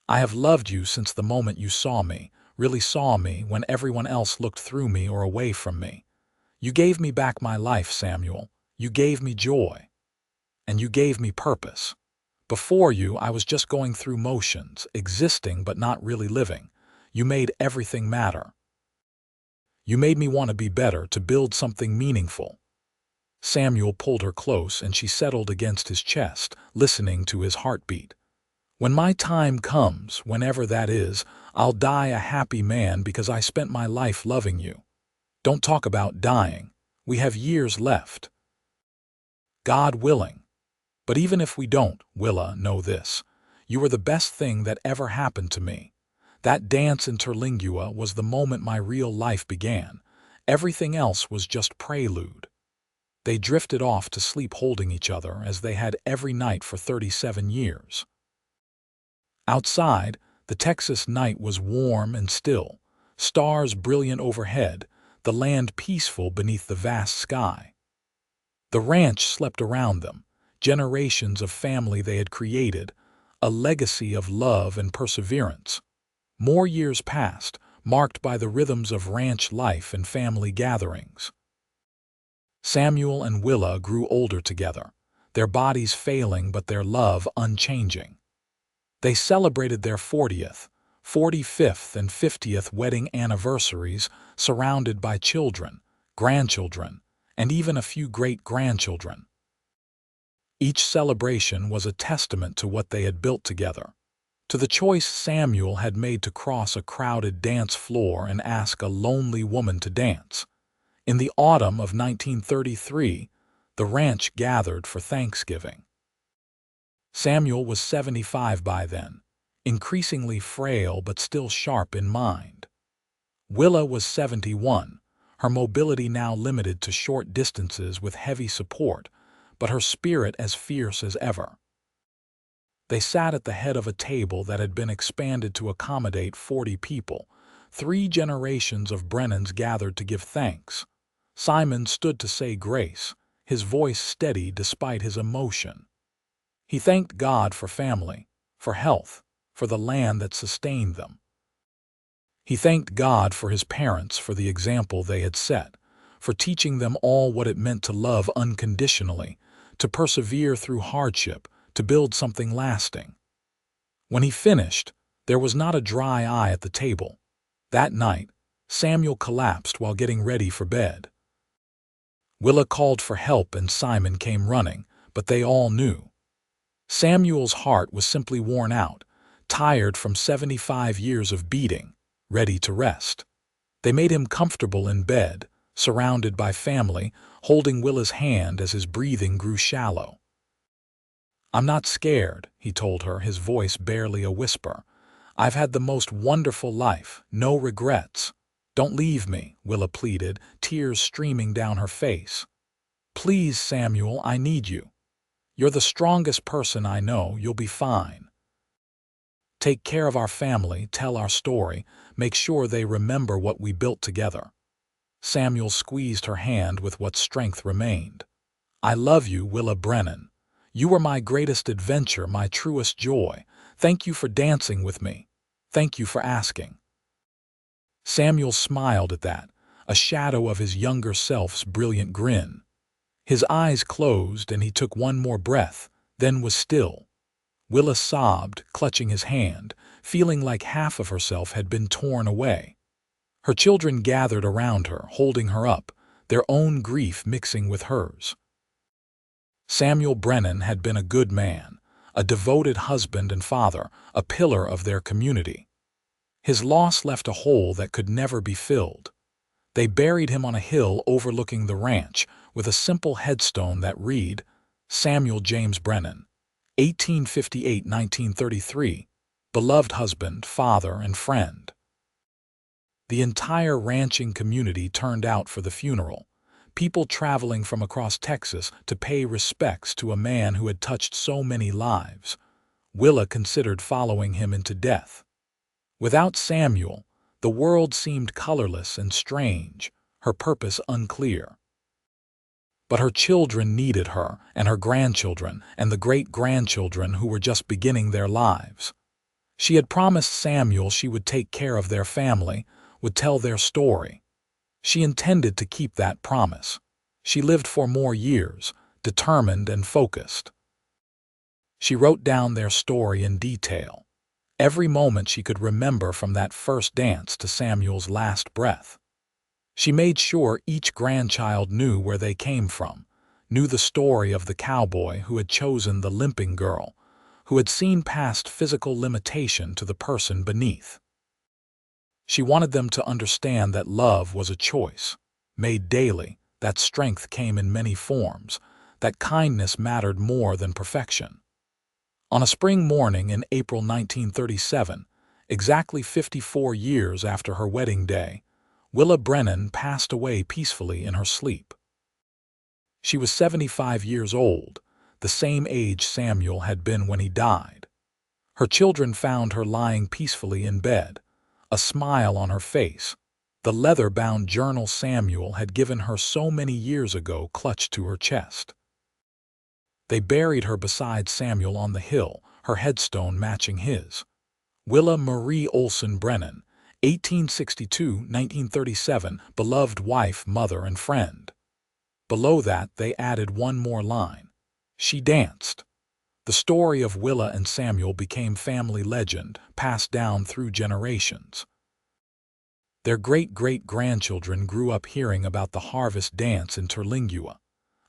I have loved you since the moment you saw me, really saw me when everyone else looked through me or away from me. You gave me back my life, Samuel. You gave me joy. And you gave me purpose. Before you, I was just going through motions, existing but not really living. You made everything matter. You made me want to be better, to build something meaningful. Samuel pulled her close and she settled against his chest, listening to his heartbeat. When my time comes, whenever that is, I'll die a happy man because I spent my life loving you. Don't talk about dying. We have years left. God willing. But even if we don't, Willa, know this. You were the best thing that ever happened to me. That dance in Terlingua was the moment my real life began. Everything else was just prelude. They drifted off to sleep holding each other as they had every night for 37 years. Outside, the Texas night was warm and still, stars brilliant overhead, the land peaceful beneath the vast sky. The ranch slept around them, generations of family they had created, a legacy of love and perseverance. More years passed, marked by the rhythms of ranch life and family gatherings. Samuel and Willa grew older together, their bodies failing but their love unchanging. They celebrated their 40th, 45th, and 50th wedding anniversaries surrounded by children, grandchildren, and even a few great-grandchildren. Each celebration was a testament to what they had built together, to the choice Samuel had made to cross a crowded dance floor and ask a lonely woman to dance. In the autumn of 1933, the ranch gathered for Thanksgiving. Samuel was 75 by then, increasingly frail but still sharp in mind. Willa was 71, her mobility now limited to short distances with heavy support, but her spirit as fierce as ever. They sat at the head of a table that had been expanded to accommodate 40 people. 3 generations of Brennans gathered to give thanks. Simon stood to say grace, his voice steady despite his emotion. He thanked God for family, for health, for the land that sustained them. He thanked God for his parents for the example they had set, for teaching them all what it meant to love unconditionally, to persevere through hardship, to build something lasting. When he finished, there was not a dry eye at the table. That night, Samuel collapsed while getting ready for bed. Willa called for help and Simon came running, but they all knew. Samuel's heart was simply worn out, tired from 75 years of beating, ready to rest. They made him comfortable in bed, surrounded by family, holding Willa's hand as his breathing grew shallow. "I'm not scared," he told her, his voice barely a whisper. "I've had the most wonderful life, no regrets." "Don't leave me," Willa pleaded, tears streaming down her face. "Please, Samuel, I need you. You're the strongest person I know. You'll be fine. Take care of our family, tell our story, make sure they remember what we built together." Samuel squeezed her hand with what strength remained. "I love you, Willa Brennan. You were my greatest adventure, my truest joy. Thank you for dancing with me. Thank you for asking." Samuel smiled at that, a shadow of his younger self's brilliant grin. His eyes closed and he took one more breath, then was still. Willa sobbed, clutching his hand, feeling like half of herself had been torn away. Her children gathered around her, holding her up, their own grief mixing with hers. Samuel Brennan had been a good man, a devoted husband and father, a pillar of their community. His loss left a hole that could never be filled. They buried him on a hill overlooking the ranch with a simple headstone that read, "Samuel James Brennan, 1858–1933, beloved husband, father, and friend." The entire ranching community turned out for the funeral, people traveling from across Texas to pay respects to a man who had touched so many lives. Willa considered following him into death. Without Samuel, the world seemed colorless and strange, her purpose unclear. But her children needed her, and her grandchildren, and the great-grandchildren who were just beginning their lives. She had promised Samuel she would take care of their family, would tell their story. She intended to keep that promise. She lived for more years, determined and focused. She wrote down their story in detail. Every moment she could remember from that first dance to Samuel's last breath. She made sure each grandchild knew where they came from, knew the story of the cowboy who had chosen the limping girl, who had seen past physical limitation to the person beneath. She wanted them to understand that love was a choice, made daily, that strength came in many forms, that kindness mattered more than perfection. On a spring morning in April 1937, exactly 54 years after her wedding day, Willa Brennan passed away peacefully in her sleep. She was 75 years old, the same age Samuel had been when he died. Her children found her lying peacefully in bed, a smile on her face, the leather-bound journal Samuel had given her so many years ago clutched to her chest. They buried her beside Samuel on the hill, her headstone matching his. Willa Marie Olsen Brennan, 1862–1937, beloved wife, mother, and friend. Below that, they added one more line. She danced. The story of Willa and Samuel became family legend, passed down through generations. Their great-great-grandchildren grew up hearing about the harvest dance in Terlingua,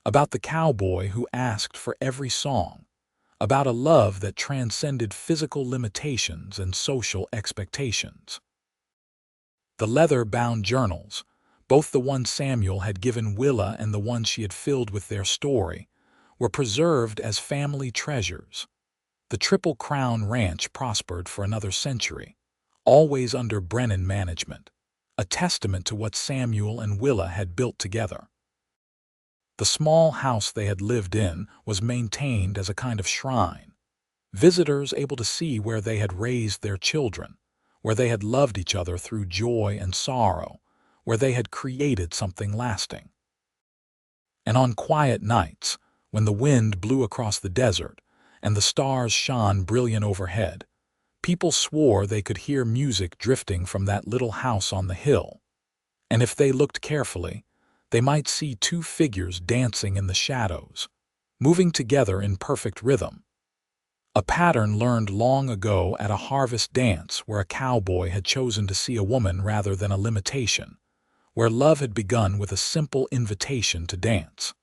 about the cowboy who asked for every song, about a love that transcended physical limitations and social expectations. The leather-bound journals, both the one Samuel had given Willa and the one she had filled with their story, were preserved as family treasures. The Triple Crown Ranch prospered for another century, always under Brennan management, a testament to what Samuel and Willa had built together. The small house they had lived in was maintained as a kind of shrine, visitors able to see where they had raised their children, where they had loved each other through joy and sorrow, where they had created something lasting. And on quiet nights, when the wind blew across the desert and the stars shone brilliant overhead, People swore they could hear music drifting from that little house on the hill, and if they looked carefully, they might see two figures dancing in the shadows, moving together in perfect rhythm. A pattern learned long ago at a harvest dance where a cowboy had chosen to see a woman rather than a limitation, where love had begun with a simple invitation to dance.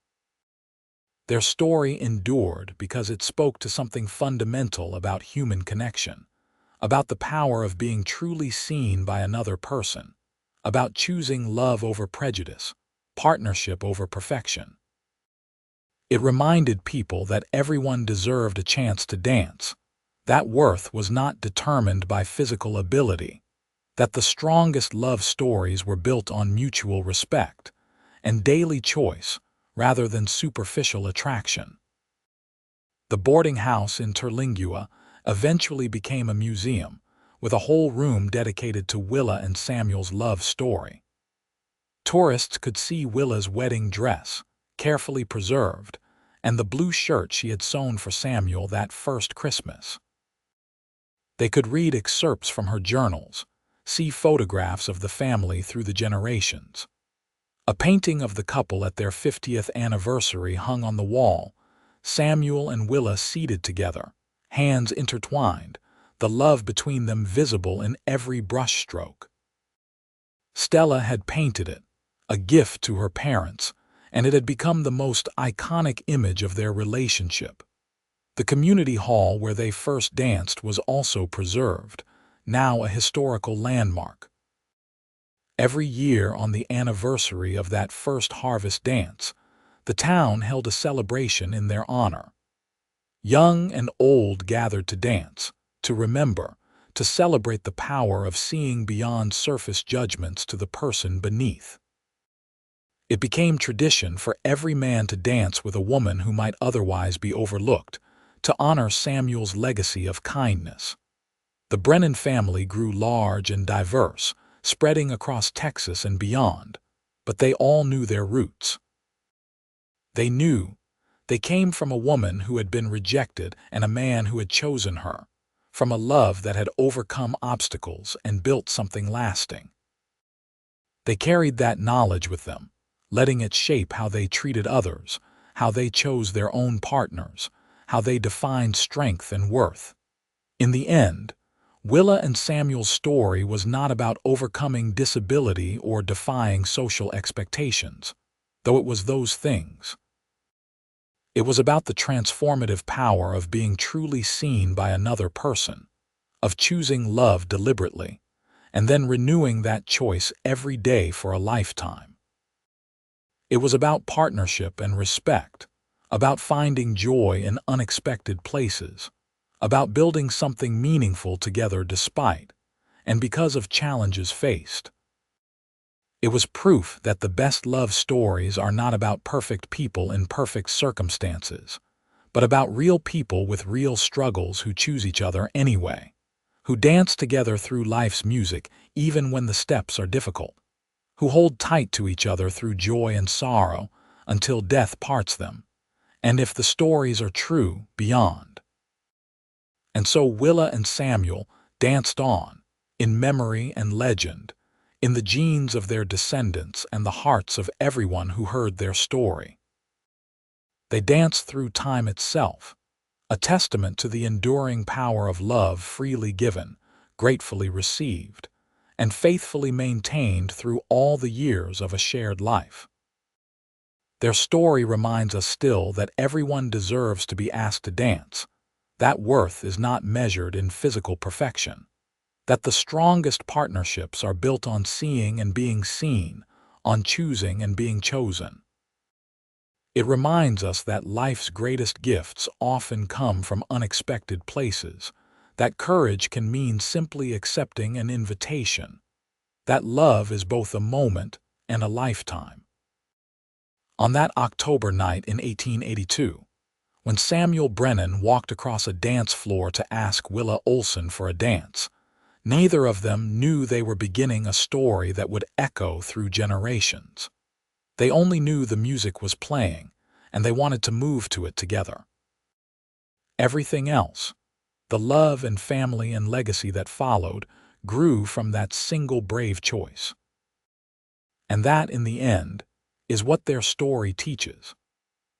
Their story endured because it spoke to something fundamental about human connection, about the power of being truly seen by another person, about choosing love over prejudice, partnership over perfection. It reminded people that everyone deserved a chance to dance, that worth was not determined by physical ability, that the strongest love stories were built on mutual respect and daily choice rather than superficial attraction. The boarding house in Terlingua eventually became a museum, with a whole room dedicated to Willa and Samuel's love story. Tourists could see Willa's wedding dress, carefully preserved, and the blue shirt she had sewn for Samuel that first Christmas. They could read excerpts from her journals, see photographs of the family through the generations. A painting of the couple at their 50th anniversary hung on the wall, Samuel and Willa seated together, hands intertwined, the love between them visible in every brushstroke. Stella had painted it, a gift to her parents, and it had become the most iconic image of their relationship. The community hall where they first danced was also preserved, now a historical landmark. Every year on the anniversary of that first harvest dance, the town held a celebration in their honor. Young and old gathered to dance, to remember, to celebrate the power of seeing beyond surface judgments to the person beneath. It became tradition for every man to dance with a woman who might otherwise be overlooked, to honor Samuel's legacy of kindness. The Brennan family grew large and diverse, spreading across Texas and beyond, but they all knew their roots. They knew they came from a woman who had been rejected and a man who had chosen her, from a love that had overcome obstacles and built something lasting. They carried that knowledge with them, letting it shape how they treated others, how they chose their own partners, how they defined strength and worth. In the end, Willa and Samuel's story was not about overcoming disability or defying social expectations, though it was those things. It was about the transformative power of being truly seen by another person, of choosing love deliberately, and then renewing that choice every day for a lifetime. It was about partnership and respect, about finding joy in unexpected places, about building something meaningful together despite, and because of challenges faced. It was proof that the best love stories are not about perfect people in perfect circumstances, but about real people with real struggles who choose each other anyway, who dance together through life's music even when the steps are difficult, who hold tight to each other through joy and sorrow until death parts them, and if the stories are true, beyond. And so Willa and Samuel danced on, in memory and legend, in the genes of their descendants and the hearts of everyone who heard their story. They danced through time itself, a testament to the enduring power of love freely given, gratefully received, and faithfully maintained through all the years of a shared life. Their story reminds us still that everyone deserves to be asked to dance, that worth is not measured in physical perfection, that the strongest partnerships are built on seeing and being seen, on choosing and being chosen. It reminds us that life's greatest gifts often come from unexpected places, that courage can mean simply accepting an invitation, that love is both a moment and a lifetime. On that October night in 1882, when Samuel Brennan walked across a dance floor to ask Willa Olsen for a dance, neither of them knew they were beginning a story that would echo through generations. They only knew the music was playing, and they wanted to move to it together. Everything else, The love and family and legacy that followed grew from that single brave choice. And that, in the end, is what their story teaches.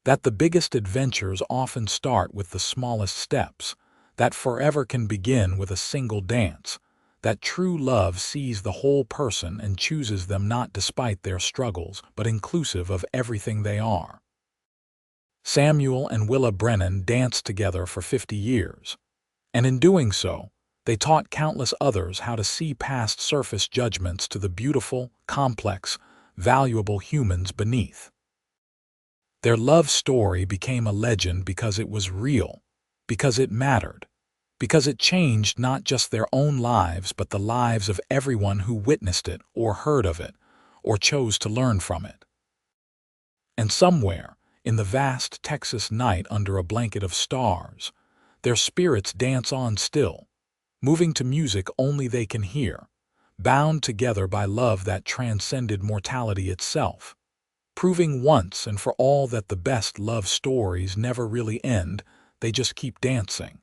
That the biggest adventures often start with the smallest steps, that forever can begin with a single dance, that true love sees the whole person and chooses them not despite their struggles, but inclusive of everything they are. Samuel and Willa Brennan danced together for 50 years, and in doing so, they taught countless others how to see past surface judgments to the beautiful, complex, valuable humans beneath. Their love story became a legend because it was real, because it mattered, because it changed not just their own lives but the lives of everyone who witnessed it or heard of it or chose to learn from it. And somewhere, in the vast Texas night under a blanket of stars, their spirits dance on still, moving to music only they can hear, bound together by love that transcended mortality itself, proving once and for all that the best love stories never really end, they just keep dancing.